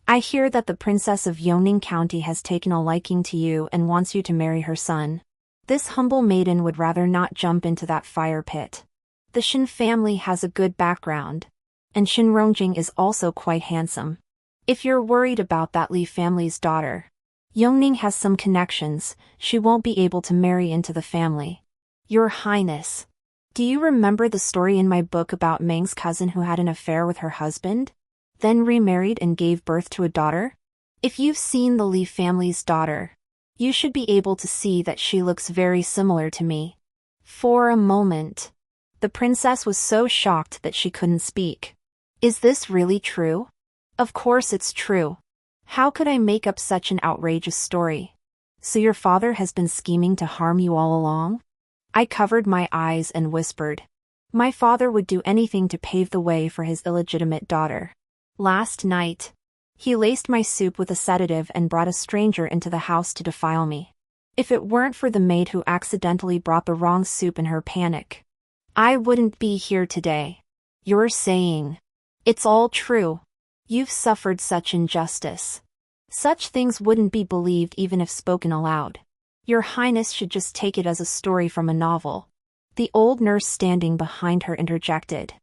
"I hear that the princess of Yongning County has taken a liking to you and wants you to marry her son. This humble maiden would rather not jump into that fire pit. The Shin family has a good background, and Shinrongjing is also quite handsome. If you're worried about that Li family's daughter, Yongning has some connections, she won't be able to marry into the family. Your Highness, do you remember the story in my book about Meng's cousin who had an affair with her husband, then remarried and gave birth to a daughter? If you've seen the Li family's daughter, you should be able to see that she looks very similar to me." For a moment, the princess was so shocked that she couldn't speak. "Is this really true?" "Of course it's true. How could I make up such an outrageous story?" "So your father has been scheming to harm you all along?" I covered my eyes and whispered, My father would do anything to pave the way for his illegitimate daughter. Last night, he laced my soup with a sedative and brought a stranger into the house to defile me. If it weren't for the maid who accidentally brought the wrong soup in her panic, I wouldn't be here today. You're saying it's all true? You've suffered such injustice. Such things wouldn't be believed even if spoken aloud. Your Highness should just take it as a story from a novel. The old nurse standing behind her interjected.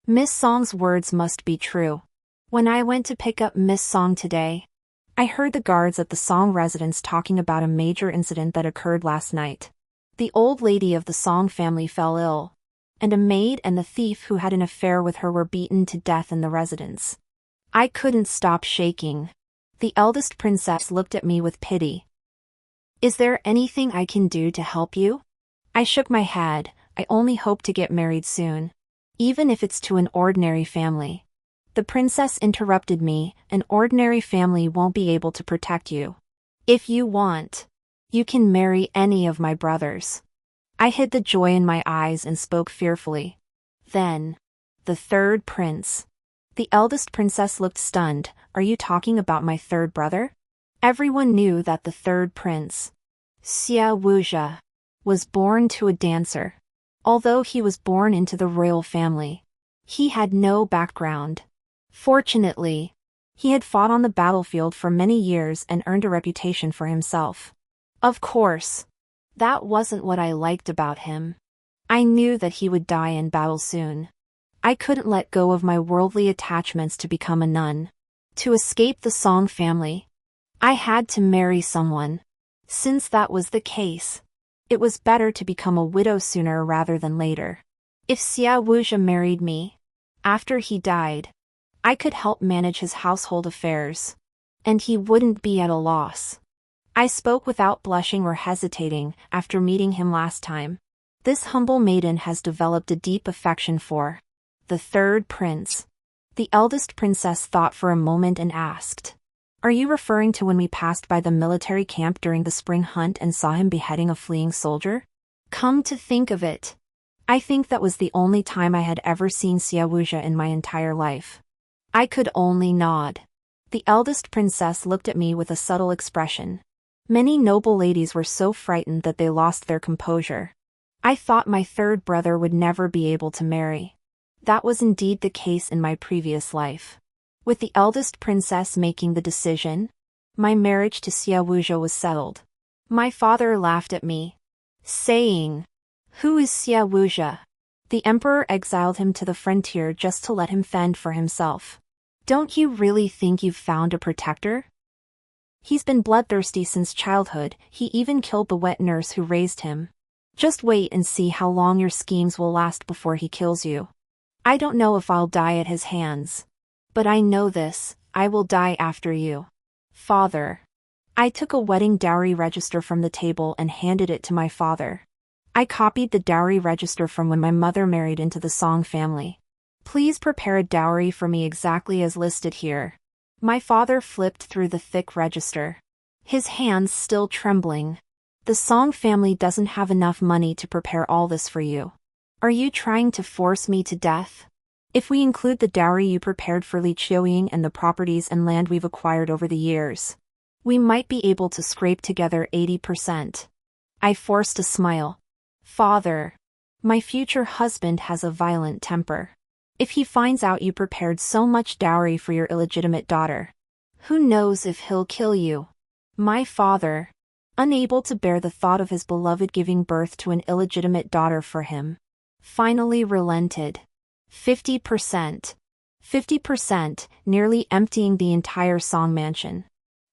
Miss Song's words must be true. When I went to pick up Miss Song today, I heard the guards at the Song residence talking about a major incident that occurred last night. The old lady of the Song family fell ill, and a maid and the thief who had an affair with her were beaten to death in the residence. I couldn't stop shaking. The eldest princess looked at me with pity. Is there anything I can do to help you? I shook my head. I only hope to get married soon. Even if it's to an ordinary family. The princess interrupted me. An ordinary family won't be able to protect you. If you want, you can marry any of my brothers. I hid the joy in my eyes and spoke fearfully. Then, the third prince. The eldest princess looked stunned. Are you talking about my third brother? Everyone knew that the third prince, Xia Wuzhe, was born to a dancer. Although he was born into the royal family, he had no background. Fortunately, he had fought on the battlefield for many years and earned a reputation for himself. Of course, that wasn't what I liked about him. I knew that he would die in battle soon. I couldn't let go of my worldly attachments to become a nun. To escape the Song family, I had to marry someone. Since that was the case, it was better to become a widow sooner rather than later. If Xia Wuzhe married me, after he died, I could help manage his household affairs, and he wouldn't be at a loss. I spoke without blushing or hesitating. After meeting him last time, this humble maiden has developed a deep affection for the third prince. The eldest princess thought for a moment and asked, Are you referring to when we passed by the military camp during the spring hunt and saw him beheading a fleeing soldier? Come to think of it, I think that was the only time I had ever seen Xia Wuzhe in my entire life. I could only nod. The eldest princess looked at me with a subtle expression. Many noble ladies were so frightened that they lost their composure. I thought my third brother would never be able to marry. That was indeed the case in my previous life. With the eldest princess making the decision, my marriage to Xia Wuzhe was settled. My father laughed at me, saying, Who is Xia Wuzhe? The emperor exiled him to the frontier just to let him fend for himself. Don't you really think you've found a protector? He's been bloodthirsty since childhood. He even killed the wet nurse who raised him. Just wait and see how long your schemes will last before he kills you. I don't know if I'll die at his hands. But I know this, I will die after you. Father. I took a wedding dowry register from the table and handed it to my father. I copied the dowry register from when my mother married into the Song family. Please prepare a dowry for me exactly as listed here. My father flipped through the thick register, his hands still trembling. The Song family doesn't have enough money to prepare all this for you. Are you trying to force me to death? If we include the dowry you prepared for Li Qiuying and the properties and land we've acquired over the years, we might be able to scrape together 80%. I forced a smile. Father, my future husband has a violent temper. If he finds out you prepared so much dowry for your illegitimate daughter, who knows if he'll kill you? My father, unable to bear the thought of his beloved giving birth to an illegitimate daughter for him, finally relented. 50%. 50%, nearly emptying the entire Song mansion.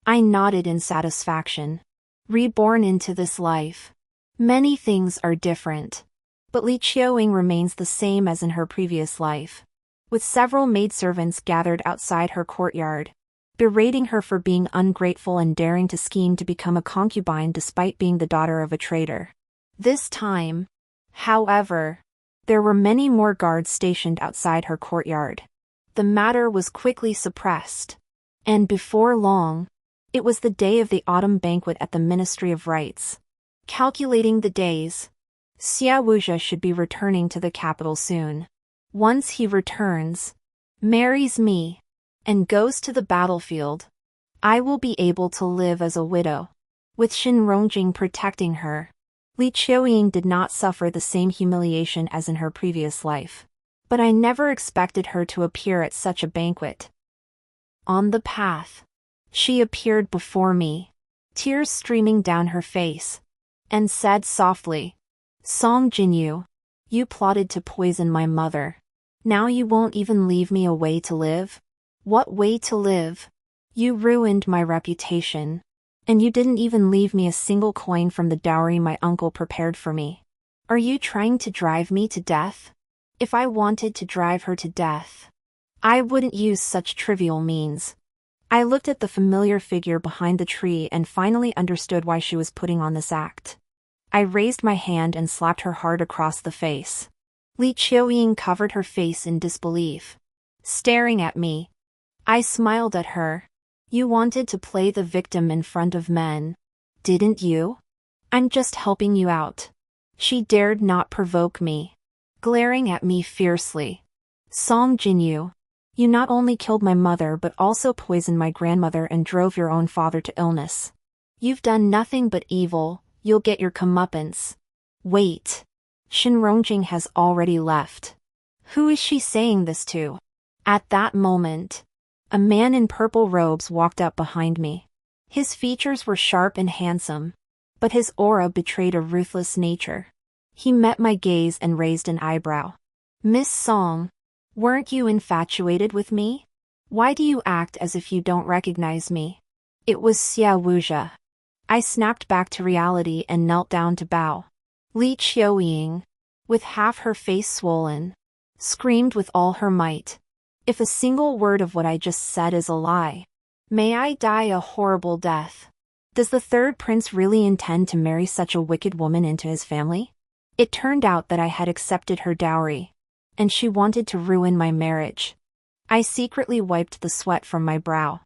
I nodded in satisfaction. Reborn into this life. Many things are different. But Li Qiuying remains the same as in her previous life. With several maidservants gathered outside her courtyard, berating her for being ungrateful and daring to scheme to become a concubine despite being the daughter of a traitor. This time, however, there were many more guards stationed outside her courtyard. The matter was quickly suppressed. And before long, it was the day of the autumn banquet at the Ministry of Rites. Calculating the days, Xia Wuja should be returning to the capital soon. Once he returns, marries me, and goes to the battlefield, I will be able to live as a widow, with Shin Rongjing protecting her. Li Qiuying did not suffer the same humiliation as in her previous life, but I never expected her to appear at such a banquet. On the path, she appeared before me, tears streaming down her face, and said softly, "Song Jinyu, you plotted to poison my mother. Now you won't even leave me a way to live? What way to live? You ruined my reputation. And you didn't even leave me a single coin from the dowry my uncle prepared for me. Are you trying to drive me to death? If I wanted to drive her to death, I wouldn't use such trivial means." I looked at the familiar figure behind the tree and finally understood why she was putting on this act. I raised my hand and slapped her hard across the face. Li Qiuying covered her face in disbelief, staring at me. I smiled at her. "You wanted to play the victim in front of men, didn't you? I'm just helping you out." She dared not provoke me, glaring at me fiercely. "Song Jinyu, you not only killed my mother but also poisoned my grandmother and drove your own father to illness. You've done nothing but evil. You'll get your comeuppance." Wait. Shin Rongjing has already left. Who is she saying this to? At that moment, a man in purple robes walked up behind me. His features were sharp and handsome, but his aura betrayed a ruthless nature. He met my gaze and raised an eyebrow. "Miss Song, weren't you infatuated with me? Why do you act as if you don't recognize me?" It was Xia Wuja. I snapped back to reality and knelt down to bow. Li Qiuying, with half her face swollen, screamed with all her might, "If a single word of what I just said is a lie, may I die a horrible death. Does the third prince really intend to marry such a wicked woman into his family?" It turned out that I had accepted her dowry, and she wanted to ruin my marriage. I secretly wiped the sweat from my brow.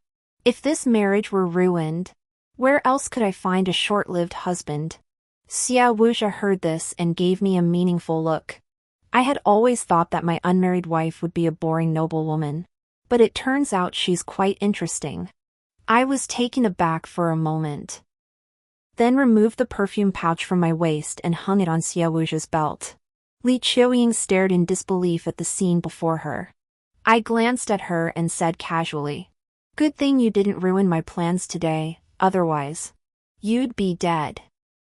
If this marriage were ruined, where else could I find a short-lived husband? Xia Wuja heard this and gave me a meaningful look. I had always thought that my unmarried wife would be a boring noblewoman, but it turns out she's quite interesting. I was taken aback for a moment, then removed the perfume pouch from my waist and hung it on Xia Wuja's belt. Li Qiuying stared in disbelief at the scene before her. I glanced at her and said casually, "Good thing you didn't ruin my plans today, otherwise, you'd be dead."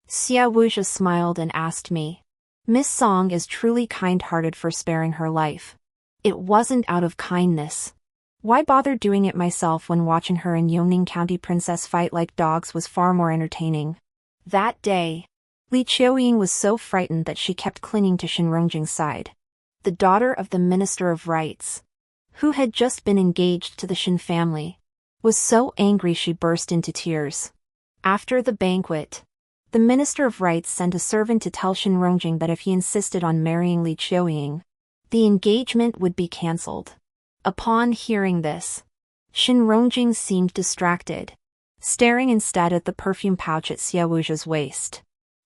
Xia Wuja smiled and asked me, "Miss Song is truly kind-hearted for sparing her life. It wasn't out of kindness. Why bother doing it myself when watching her and Yongning County princess fight like dogs was far more entertaining?" That day, Li Qiuying was so frightened that she kept clinging to Shin Rongjing's side. The daughter of the Minister of Rights, who had just been engaged to the Shin family, was so angry she burst into tears. After the banquet, the Minister of Rights sent a servant to tell Shin Rongjing that if he insisted on marrying Li Qiuying, the engagement would be cancelled. Upon hearing this, Shin Rongjing seemed distracted, staring instead at the perfume pouch at Xia Wuja's waist.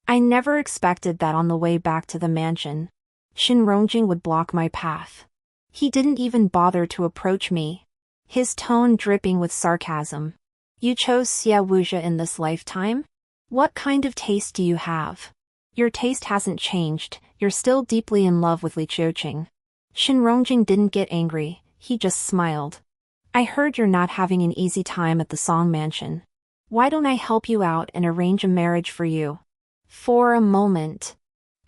I never expected that on the way back to the mansion, Shin Rongjing would block my path. He didn't even bother to approach me, his tone dripping with sarcasm. "You chose Xia Wuja in this lifetime? What kind of taste do you have? Your taste hasn't changed, you're still deeply in love with Li Qiuying." Shin Rongjing didn't get angry, he just smiled. "I heard you're not having an easy time at the Song Mansion. Why don't I help you out and arrange a marriage for you?" For a moment,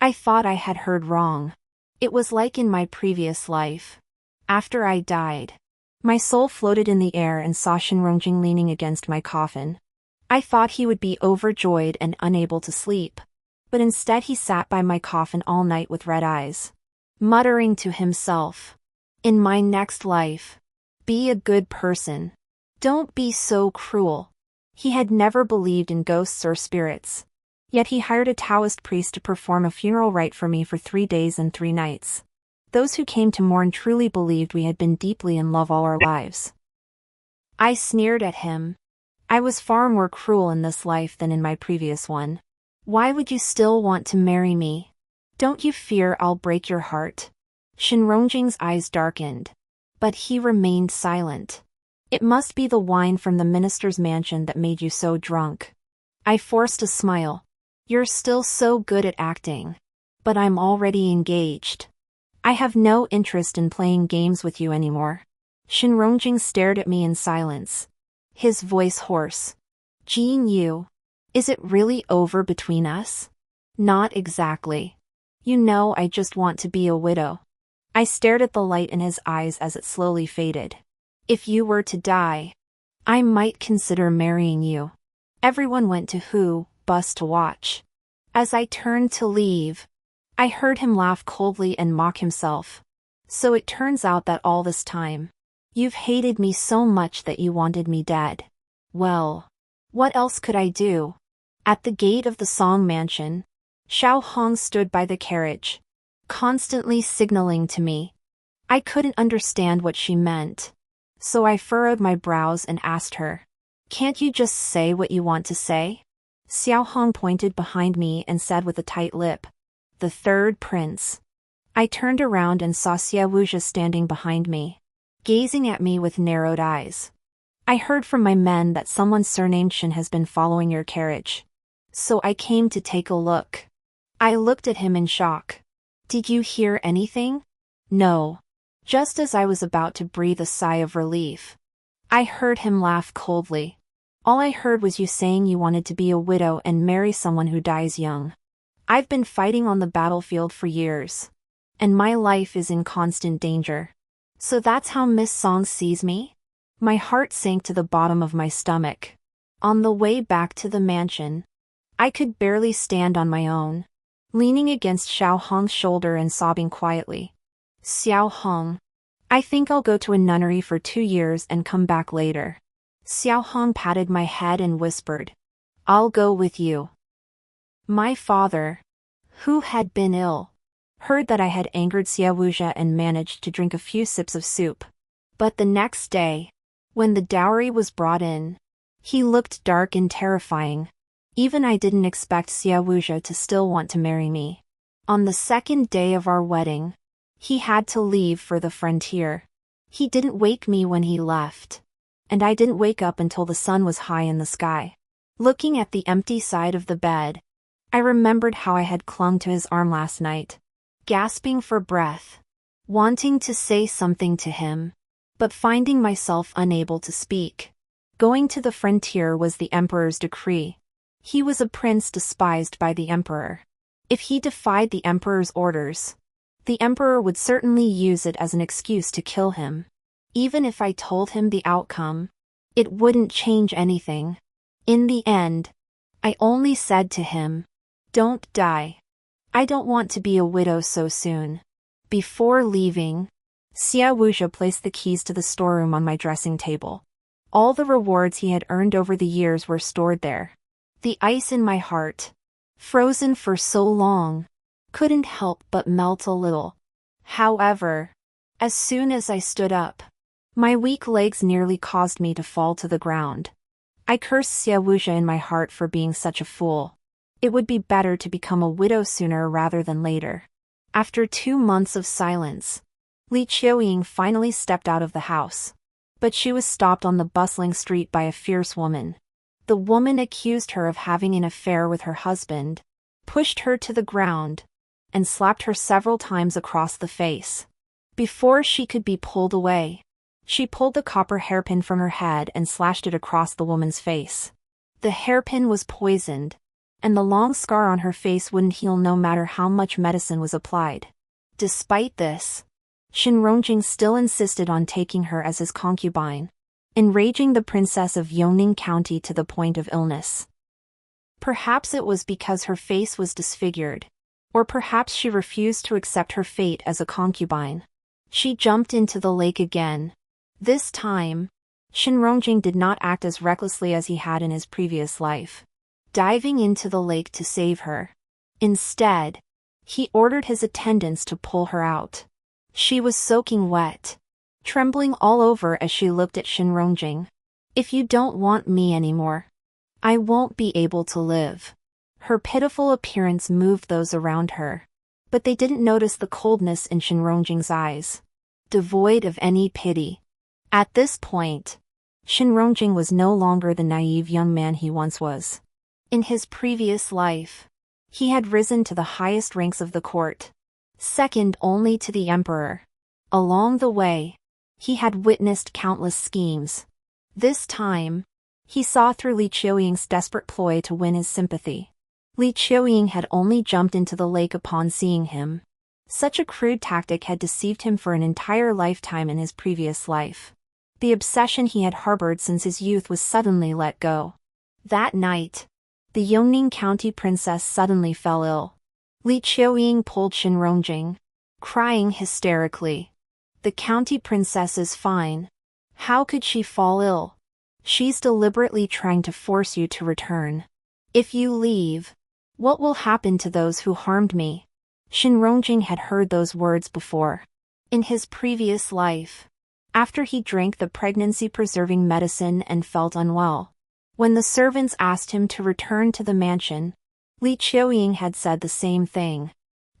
I thought I had heard wrong. It was like in my previous life. After I died, my soul floated in the air and saw Shin Rongjing leaning against my coffin. I thought he would be overjoyed and unable to sleep, but instead he sat by my coffin all night with red eyes, muttering to himself, "In my next life, be a good person. Don't be so cruel." He had never believed in ghosts or spirits, yet he hired a Taoist priest to perform a funeral rite for me for 3 days and 3 nights. Those who came to mourn truly believed we had been deeply in love all our lives. I sneered at him. I was far more cruel in this life than in my previous one. "Why would you still want to marry me? Don't you fear I'll break your heart? Shinrongjing's eyes darkened. But he remained silent. It must be the wine from the minister's mansion that made you so drunk. I forced a smile. You're still so good at acting. But I'm already engaged. I have no interest in playing games with you anymore. Shinrongjing stared at me in silence. His voice hoarse. Jin Yu. Is it really over between us? Not exactly. You know I just want to be a widow. I stared at the light in his eyes as it slowly faded. If you were to die, I might consider marrying you. Everyone went to Hu bus to watch. As I turned to leave, I heard him laugh coldly and mock himself. So it turns out that all this time, you've hated me so much that you wanted me dead. Well, what else could I do? At the gate of the Song mansion, Xiao Hong stood by the carriage, constantly signaling to me. I couldn't understand what she meant. So I furrowed my brows and asked her, can't you just say what you want to say? Xiao Hong pointed behind me and said with a tight lip, the third prince. I turned around and saw Xia Wuja standing behind me, gazing at me with narrowed eyes. I heard from my men that someone surnamed Shin has been following your carriage. So I came to take a look. I looked at him in shock. Did you hear anything? No. Just as I was about to breathe a sigh of relief, I heard him laugh coldly. All I heard was you saying you wanted to be a widow and marry someone who dies young. I've been fighting on the battlefield for years, and my life is in constant danger. So that's how Miss Song sees me? My heart sank to the bottom of my stomach. On the way back to the mansion, I could barely stand on my own, leaning against Xiao Hong's shoulder and sobbing quietly. Xiao Hong, I think I'll go to a nunnery for 2 years and come back later. Xiao Hong patted my head and whispered, I'll go with you. My father, who had been ill, heard that I had angered Xia Wuja and managed to drink a few sips of soup. But the next day, when the dowry was brought in, he looked dark and terrifying. Even I didn't expect Xia Wuja to still want to marry me. On the second day of our wedding, he had to leave for the frontier. He didn't wake me when he left, and I didn't wake up until the sun was high in the sky. Looking at the empty side of the bed, I remembered how I had clung to his arm last night, gasping for breath, wanting to say something to him, but finding myself unable to speak. Going to the frontier was the emperor's decree. He was a prince despised by the emperor. If he defied the emperor's orders, the emperor would certainly use it as an excuse to kill him. Even if I told him the outcome, it wouldn't change anything. In the end, I only said to him, don't die. I don't want to be a widow so soon. Before leaving, Xia Wuja placed the keys to the storeroom on my dressing table. All the rewards he had earned over the years were stored there. The ice in my heart, frozen for so long, couldn't help but melt a little. However, as soon as I stood up, my weak legs nearly caused me to fall to the ground. I cursed Xia Wuja in my heart for being such a fool. It would be better to become a widow sooner rather than later. After 2 months of silence, Li Qiuying finally stepped out of the house. But she was stopped on the bustling street by a fierce woman. The woman accused her of having an affair with her husband, pushed her to the ground, and slapped her several times across the face. Before she could be pulled away, she pulled the copper hairpin from her head and slashed it across the woman's face. The hairpin was poisoned, and the long scar on her face wouldn't heal no matter how much medicine was applied. Despite this, Shinrongjing still insisted on taking her as his concubine, enraging the princess of Yongning County to the point of illness. Perhaps it was because her face was disfigured, or perhaps she refused to accept her fate as a concubine. She jumped into the lake again. This time, Shinrongjing did not act as recklessly as he had in his previous life, diving into the lake to save her. Instead, he ordered his attendants to pull her out. She was soaking wet, trembling all over as she looked at Shinrongjing. If you don't want me anymore, I won't be able to live. Her pitiful appearance moved those around her. But they didn't notice the coldness in Shinrongjing's eyes, devoid of any pity. At this point, Shinrongjing was no longer the naive young man he once was. In his previous life, he had risen to the highest ranks of the court, second only to the emperor. Along the way, he had witnessed countless schemes. This time, he saw through Li Qiuying's desperate ploy to win his sympathy. Li Qiuying had only jumped into the lake upon seeing him. Such a crude tactic had deceived him for an entire lifetime in his previous life. The obsession he had harbored since his youth was suddenly let go. That night, the Yongning County princess suddenly fell ill. Li Qiuying pulled Shinrongjing, crying hysterically. "The county princess is fine. How could she fall ill? She's deliberately trying to force you to return. If you leave, what will happen to those who harmed me?" Shinrongjing had heard those words before. In his previous life, after he drank the pregnancy-preserving medicine and felt unwell. When the servants asked him to return to the mansion, Li Qiuying had said the same thing.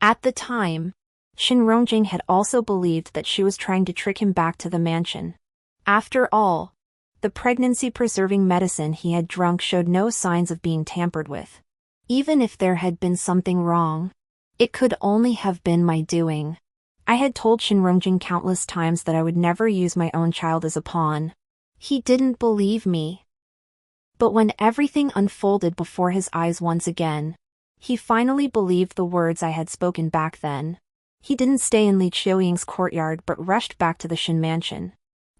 At the time, Shinrongjing had also believed that she was trying to trick him back to the mansion. After all, the pregnancy-preserving medicine he had drunk showed no signs of being tampered with. Even if there had been something wrong, it could only have been my doing. I had told Shinrongjing countless times that I would never use my own child as a pawn. He didn't believe me. But when everything unfolded before his eyes once again, he finally believed the words I had spoken back then. He didn't stay in Li Qiuying's courtyard but rushed back to the Shin mansion.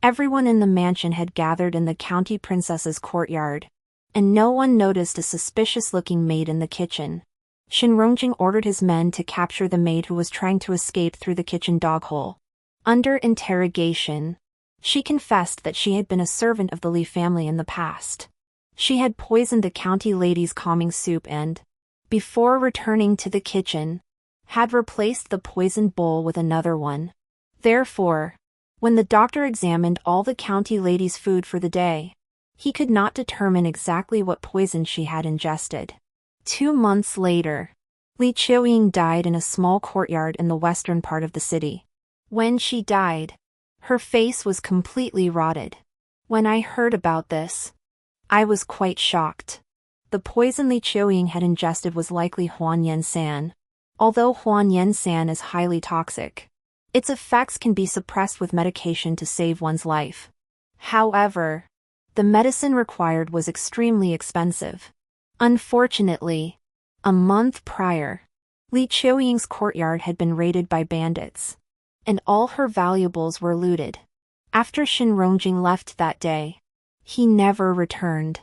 Everyone in the mansion had gathered in the county princess's courtyard, and no one noticed a suspicious-looking maid in the kitchen. Shinrongjing ordered his men to capture the maid who was trying to escape through the kitchen dog hole. Under interrogation, she confessed that she had been a servant of the Li family in the past. She had poisoned the county lady's calming soup and, before returning to the kitchen, had replaced the poisoned bowl with another one. Therefore, when the doctor examined all the county lady's food for the day, he could not determine exactly what poison she had ingested. 2 months later, Li Qiuying died in a small courtyard in the western part of the city. When she died, her face was completely rotted. When I heard about this, I was quite shocked. The poison Li Qiuying had ingested was likely Huanyan-san. Although Huanyan-san is highly toxic, its effects can be suppressed with medication to save one's life. However, the medicine required was extremely expensive. Unfortunately, a month prior, Li Qiuying's courtyard had been raided by bandits, and all her valuables were looted. After Shinrongjing left that day, he never returned.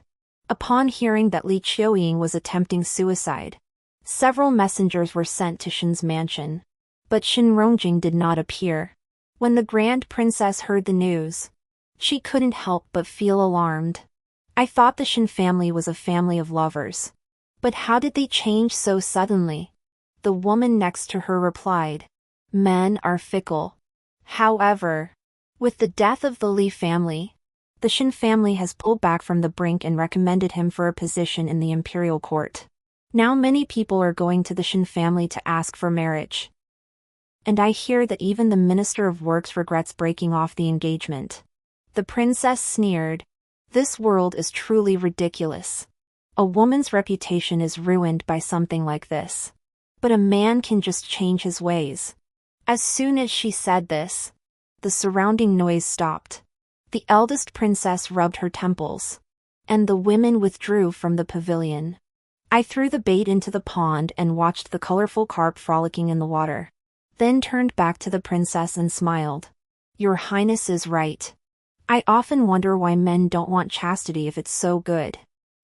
Upon hearing that Li Qiuying was attempting suicide, several messengers were sent to Shin's mansion, but Shinrongjing did not appear. When the Grand Princess heard the news, she couldn't help but feel alarmed. "I thought the Shin family was a family of lovers. But how did they change so suddenly?" The woman next to her replied, "Men are fickle. However, with the death of the Li family, the Shin family has pulled back from the brink and recommended him for a position in the imperial court. Now many people are going to the Shin family to ask for marriage. And I hear that even the Minister of Works regrets breaking off the engagement." The princess sneered. "This world is truly ridiculous. A woman's reputation is ruined by something like this. But a man can just change his ways." As soon as she said this, the surrounding noise stopped. The eldest princess rubbed her temples, and the women withdrew from the pavilion. I threw the bait into the pond and watched the colorful carp frolicking in the water, then turned back to the princess and smiled. "Your Highness is right. I often wonder why men don't want chastity if it's so good."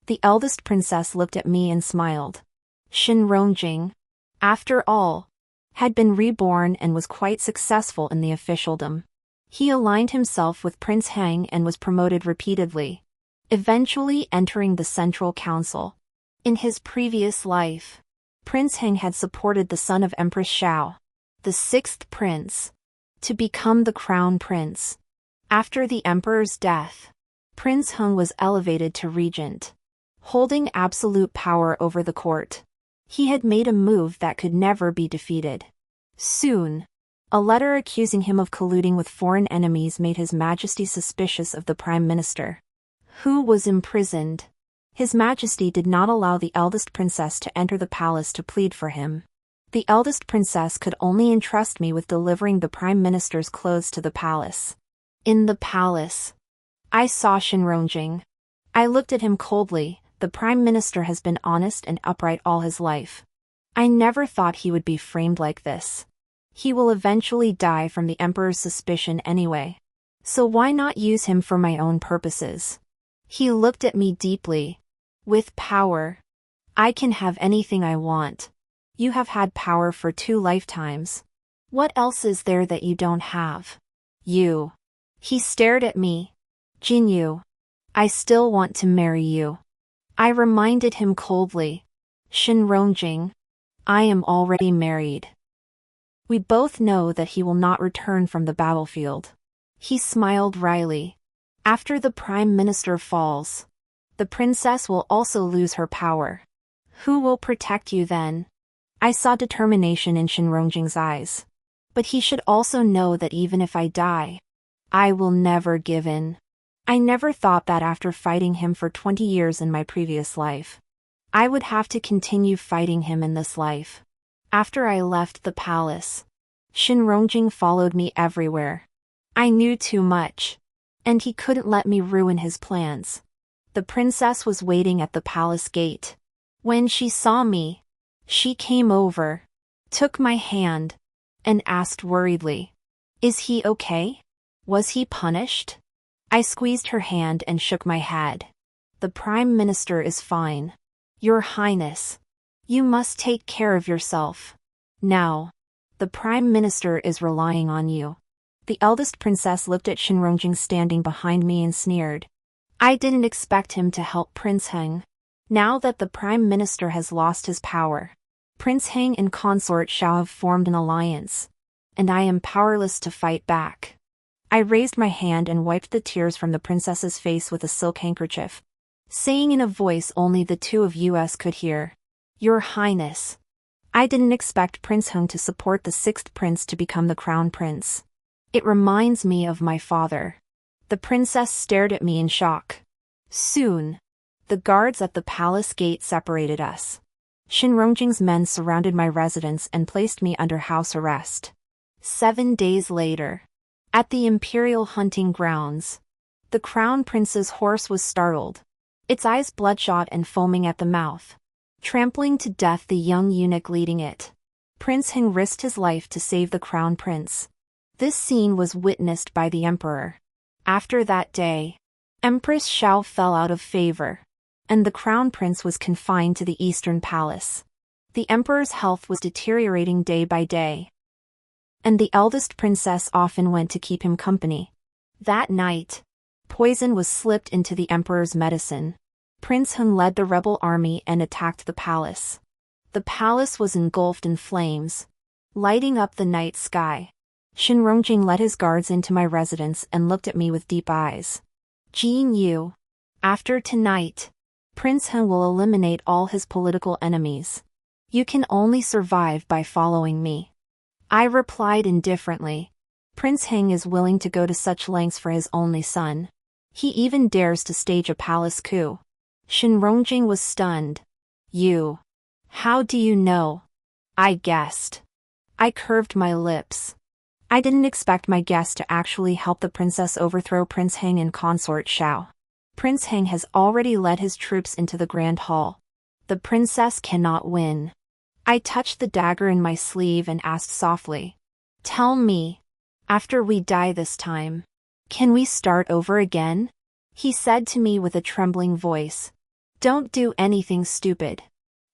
The eldest princess looked at me and smiled. Shinrongjing, after all, had been reborn and was quite successful in the officialdom. He aligned himself with Prince Heng and was promoted repeatedly, eventually entering the Central Council. In his previous life, Prince Heng had supported the son of Empress Xiao, the 6th prince, to become the crown prince. After the emperor's death, Prince Heng was elevated to regent, holding absolute power over the court. He had made a move that could never be defeated. Soon, a letter accusing him of colluding with foreign enemies made His Majesty suspicious of the Prime Minister, who was imprisoned. His Majesty did not allow the eldest princess to enter the palace to plead for him. The eldest princess could only entrust me with delivering the Prime Minister's clothes to the palace. In the palace, I saw Shinrongjing. I looked at him coldly. The Prime Minister has been honest and upright all his life. I never thought he would be framed like this. He will eventually die from the Emperor's suspicion anyway. So why not use him for my own purposes? He looked at me deeply. With power, I can have anything I want. You have had power for 2 lifetimes. What else is there that you don't have? You. He stared at me. Jinyu. I still want to marry you. I reminded him coldly. Shinrongjing. I am already married. We both know that he will not return from the battlefield. He smiled wryly. After the Prime Minister falls, the princess will also lose her power. Who will protect you then? I saw determination in Shinrongjing's eyes. But he should also know that even if I die, I will never give in. I never thought that after fighting him for 20 years in my previous life, I would have to continue fighting him in this life. After I left the palace, Shinrongjing followed me everywhere. I knew too much, and he couldn't let me ruin his plans. The princess was waiting at the palace gate. When she saw me, she came over, took my hand, and asked worriedly, "Is he okay? Was he punished?" I squeezed her hand and shook my head. "The Prime Minister is fine. Your Highness, you must take care of yourself. Now, the Prime Minister is relying on you." The eldest princess looked at Shinrongjing standing behind me and sneered. I didn't expect him to help Prince Heng. Now that the Prime Minister has lost his power, Prince Heng and consort shall have formed an alliance, and I am powerless to fight back. I raised my hand and wiped the tears from the princess's face with a silk handkerchief, saying in a voice only the 2 of us could hear, "Your Highness." I didn't expect Prince Heng to support the 6th prince to become the crown prince. It reminds me of my father. The princess stared at me in shock. Soon, the guards at the palace gate separated us. Shinrongjing's men surrounded my residence and placed me under house arrest. 7 days later, at the imperial hunting grounds, the crown prince's horse was startled, its eyes bloodshot and foaming at the mouth, trampling to death the young eunuch leading it. Prince Heng risked his life to save the crown prince. This scene was witnessed by the emperor. After that day, Empress Xiao fell out of favor, and the crown prince was confined to the eastern palace. The emperor's health was deteriorating day by day, and the eldest princess often went to keep him company. That night, poison was slipped into the emperor's medicine. Prince Heng led the rebel army and attacked the palace. The palace was engulfed in flames, lighting up the night sky. Shinrongjing led his guards into my residence and looked at me with deep eyes. "Jin Yu, after tonight, Prince Heng will eliminate all his political enemies. You can only survive by following me." I replied indifferently. Prince Heng is willing to go to such lengths for his only son. He even dares to stage a palace coup. Shinrongjing was stunned. "You. How do you know?" I guessed. I curved my lips. I didn't expect my guess to actually help the princess overthrow Prince Heng and consort Xiao. Prince Heng has already led his troops into the grand hall. The princess cannot win. I touched the dagger in my sleeve and asked softly, "Tell me, after we die this time, can we start over again?" He said to me with a trembling voice, "Don't do anything stupid.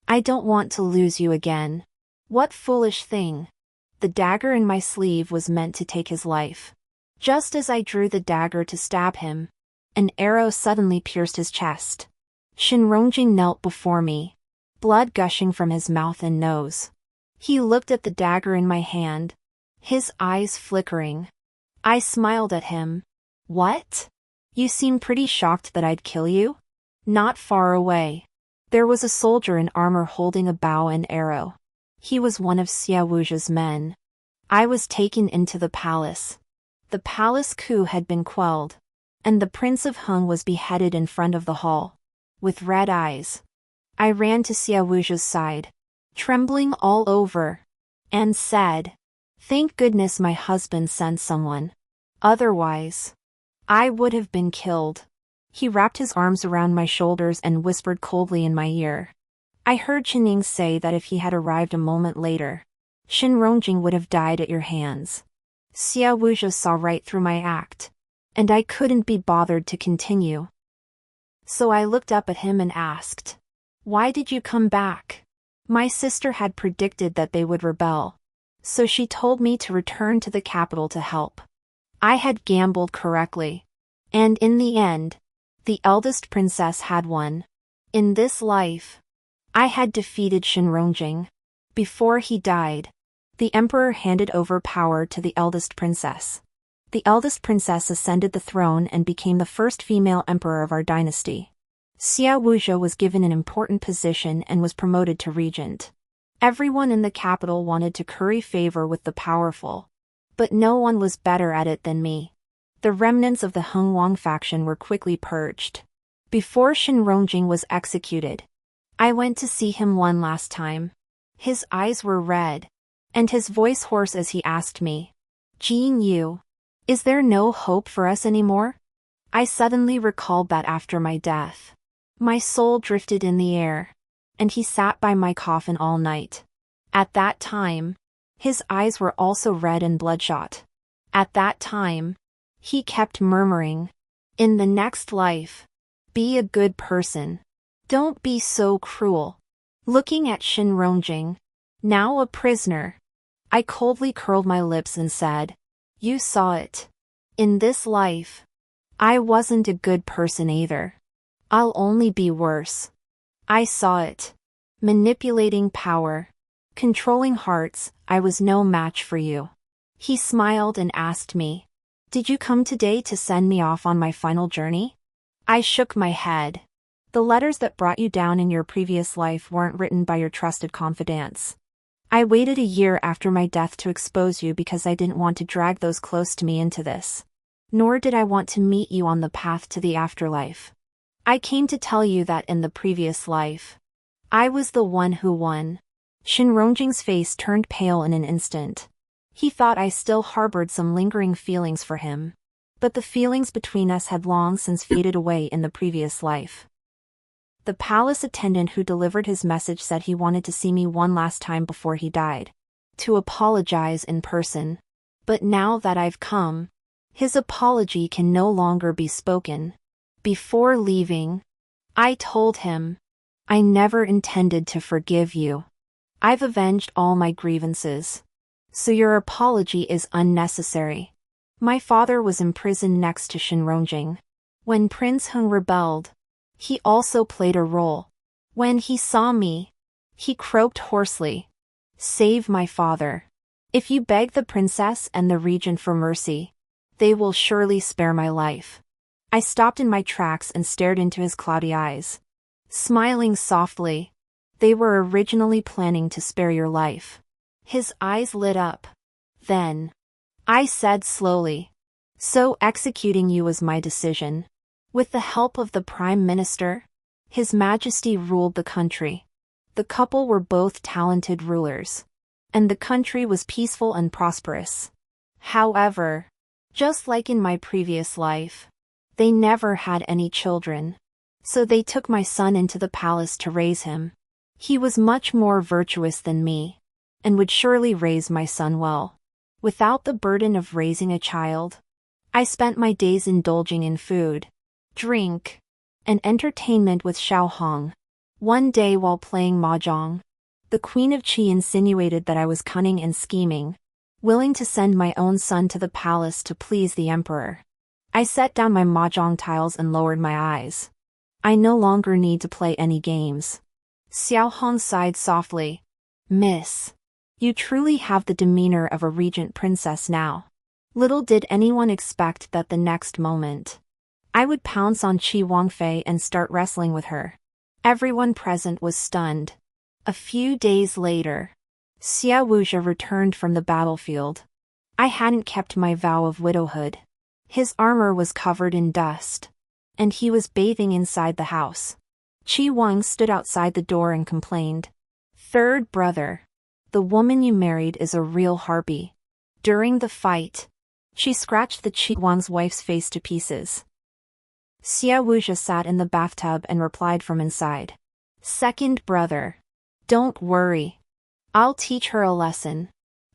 I don't want to lose you again." What foolish thing. The dagger in my sleeve was meant to take his life. Just as I drew the dagger to stab him, an arrow suddenly pierced his chest. Shinrongjing knelt before me, blood gushing from his mouth and nose. He looked at the dagger in my hand, his eyes flickering. I smiled at him. "What? You seem pretty shocked that I'd kill you?" "Not far away. There was a soldier in armor holding a bow and arrow. He was one of Xiao Wuji's men. I was taken into the palace. The palace coup had been quelled, and the Prince of Hung was beheaded in front of the hall. With red eyes, I ran to Xiao Wuji's side, trembling all over, and said, "Thank goodness my husband sent someone. Otherwise, I would have been killed." He wrapped his arms around my shoulders and whispered coldly in my ear. I heard Qining say that if he had arrived a moment later, Shin Rongjing would have died at your hands. Xiao Wuji saw right through my act, and I couldn't be bothered to continue. So I looked up at him and asked, "Why did you come back?" My sister had predicted that they would rebel, so she told me to return to the capital to help. I had gambled correctly, and in the end, the eldest princess had won. In this life, I had defeated Shin Rongjing. Before he died, the emperor handed over power to the eldest princess. The eldest princess ascended the throne and became the first female emperor of our dynasty. Xiao Wuji was given an important position and was promoted to regent. Everyone in the capital wanted to curry favor with the powerful, but no one was better at it than me. The remnants of the Hung Wang faction were quickly purged. Before Shin Rongjing was executed, I went to see him one last time. His eyes were red, and his voice hoarse as he asked me, "Jing Yu, is there no hope for us anymore?" I suddenly recalled that after my death, my soul drifted in the air, and he sat by my coffin all night. At that time, his eyes were also red and bloodshot. At that time, he kept murmuring, "In the next life, be a good person. Don't be so cruel." Looking at Shin Rongjing, now a prisoner, I coldly curled my lips and said, "You saw it. In this life, I wasn't a good person either. I'll only be worse. I saw it. Manipulating power, controlling hearts, I was no match for you." He smiled and asked me, "Did you come today to send me off on my final journey?" I shook my head. "The letters that brought you down in your previous life weren't written by your trusted confidants. I waited a year after my death to expose you because I didn't want to drag those close to me into this. Nor did I want to meet you on the path to the afterlife. I came to tell you that in the previous life, I was the one who won." Shin Rongjing's face turned pale in an instant. He thought I still harbored some lingering feelings for him, but the feelings between us had long since faded away in the previous life. The palace attendant who delivered his message said he wanted to see me one last time before he died, to apologize in person. But now that I've come, his apology can no longer be spoken. Before leaving, I told him, "I never intended to forgive you. I've avenged all my grievances, so your apology is unnecessary." My father was imprisoned next to Shin Rongjing. When Prince Hung rebelled, he also played a role. When he saw me, he croaked hoarsely, "Save my father. If you beg the princess and the regent for mercy, they will surely spare my life." I stopped in my tracks and stared into his cloudy eyes, smiling softly. "They were originally planning to spare your life." His eyes lit up. Then, I said slowly, "So executing you was my decision." With the help of the Prime Minister, His Majesty ruled the country. The couple were both talented rulers, and the country was peaceful and prosperous. However, just like in my previous life, they never had any children. So they took my son into the palace to raise him. He was much more virtuous than me, and would surely raise my son well. Without the burden of raising a child, I spent my days indulging in food, drink, and entertainment with Xiao Hong. One day while playing mahjong, the Queen of Qi insinuated that I was cunning and scheming, willing to send my own son to the palace to please the emperor. I set down my mahjong tiles and lowered my eyes. I no longer need to play any games. Xiao Hong sighed softly. "Miss, you truly have the demeanor of a regent princess now." Little did anyone expect that the next moment, I would pounce on Qi Wangfei and start wrestling with her. Everyone present was stunned. A few days later, Xiaowuzhe returned from the battlefield. I hadn't kept my vow of widowhood. His armor was covered in dust, and he was bathing inside the house. Qi Wang stood outside the door and complained. Third brother, the woman you married is a real harpy. During the fight, she scratched the Qi Wang's wife's face to pieces. Xiaowuzhe sat in the bathtub and replied from inside. Second brother, don't worry. I'll teach her a lesson.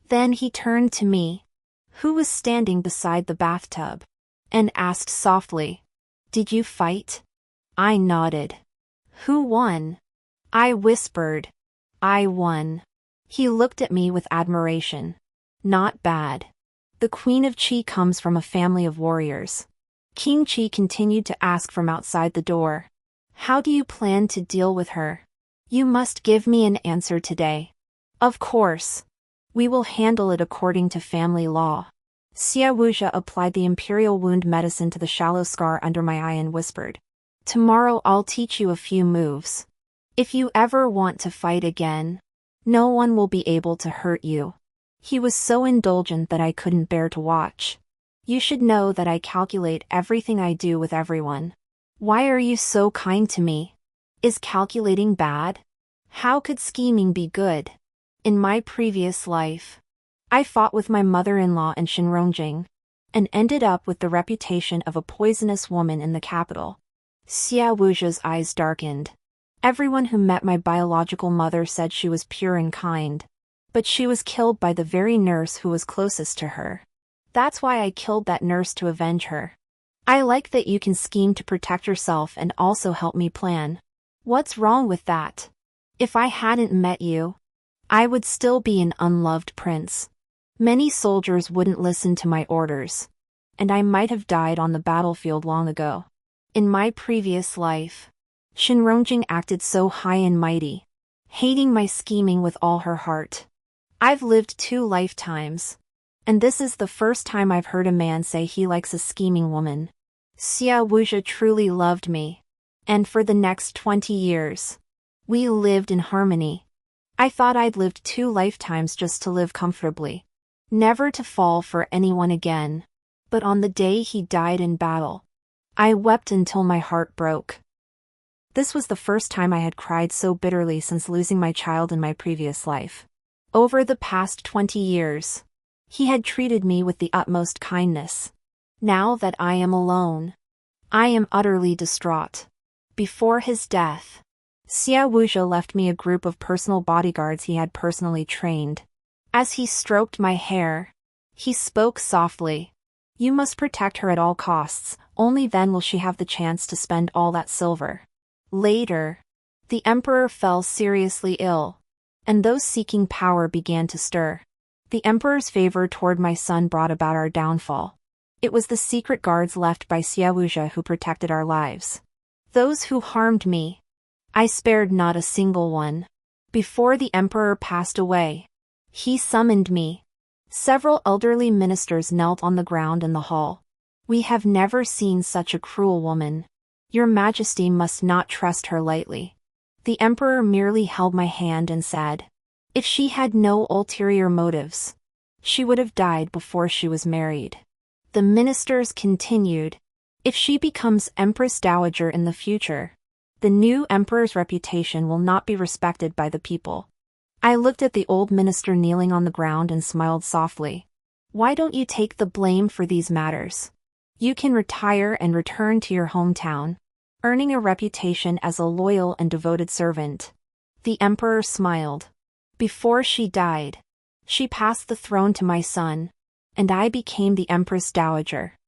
Then he turned to me, who was standing beside the bathtub, and asked softly, Did you fight? I nodded. Who won? I whispered. I won. He looked at me with admiration. Not bad. The Queen of Qi comes from a family of warriors. King Qi continued to ask from outside the door. How do you plan to deal with her? You must give me an answer today. Of course. We will handle it according to family law. Xiaowuzhe applied the imperial wound medicine to the shallow scar under my eye and whispered. Tomorrow I'll teach you a few moves. If you ever want to fight again, no one will be able to hurt you. He was so indulgent that I couldn't bear to watch. You should know that I calculate everything I do with everyone. Why are you so kind to me? Is calculating bad? How could scheming be good? In my previous life, I fought with my mother-in-law and Shenrongjing, and ended up with the reputation of a poisonous woman in the capital. Xiaowuzhe's eyes darkened. Everyone who met my biological mother said she was pure and kind, but she was killed by the very nurse who was closest to her. That's why I killed that nurse to avenge her. I like that you can scheme to protect yourself and also help me plan. What's wrong with that? If I hadn't met you, I would still be an unloved prince. Many soldiers wouldn't listen to my orders, and I might have died on the battlefield long ago. In my previous life, Shenrongjing acted so high and mighty, hating my scheming with all her heart. I've lived 2 lifetimes, and this is the first time I've heard a man say he likes a scheming woman. Xiaowuzhe truly loved me, and for the next 20 years, we lived in harmony. I thought I'd lived 2 lifetimes just to live comfortably, never to fall for anyone again. But on the day he died in battle, I wept until my heart broke. This was the first time I had cried so bitterly since losing my child in my previous life. Over the past 20 years, he had treated me with the utmost kindness. Now that I am alone, I am utterly distraught. Before his death, Xiaowuzhe left me a group of personal bodyguards he had personally trained. As he stroked my hair, he spoke softly. You must protect her at all costs, only then will she have the chance to spend all that silver. Later, the emperor fell seriously ill, and those seeking power began to stir. The emperor's favor toward my son brought about our downfall. It was the secret guards left by Xiaowuzhe who protected our lives. Those who harmed me, I spared not a single one. Before the emperor passed away, he summoned me. Several elderly ministers knelt on the ground in the hall. We have never seen such a cruel woman. Your Majesty must not trust her lightly. The emperor merely held my hand and said, if she had no ulterior motives, she would have died before she was married. The ministers continued, if she becomes empress dowager in the future, the new emperor's reputation will not be respected by the people. I looked at the old minister kneeling on the ground and smiled softly. Why don't you take the blame for these matters? You can retire and return to your hometown, earning a reputation as a loyal and devoted servant. The emperor smiled. Before she died, she passed the throne to my son, and I became the empress dowager.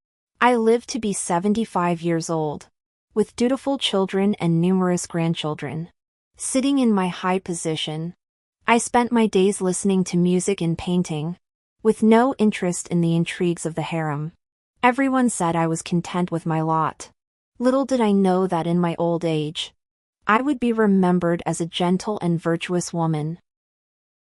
I lived to be 75 years old, with dutiful children and numerous grandchildren. Sitting in my high position, I spent my days listening to music and painting, with no interest in the intrigues of the harem. Everyone said I was content with my lot. Little did I know that in my old age, I would be remembered as a gentle and virtuous woman.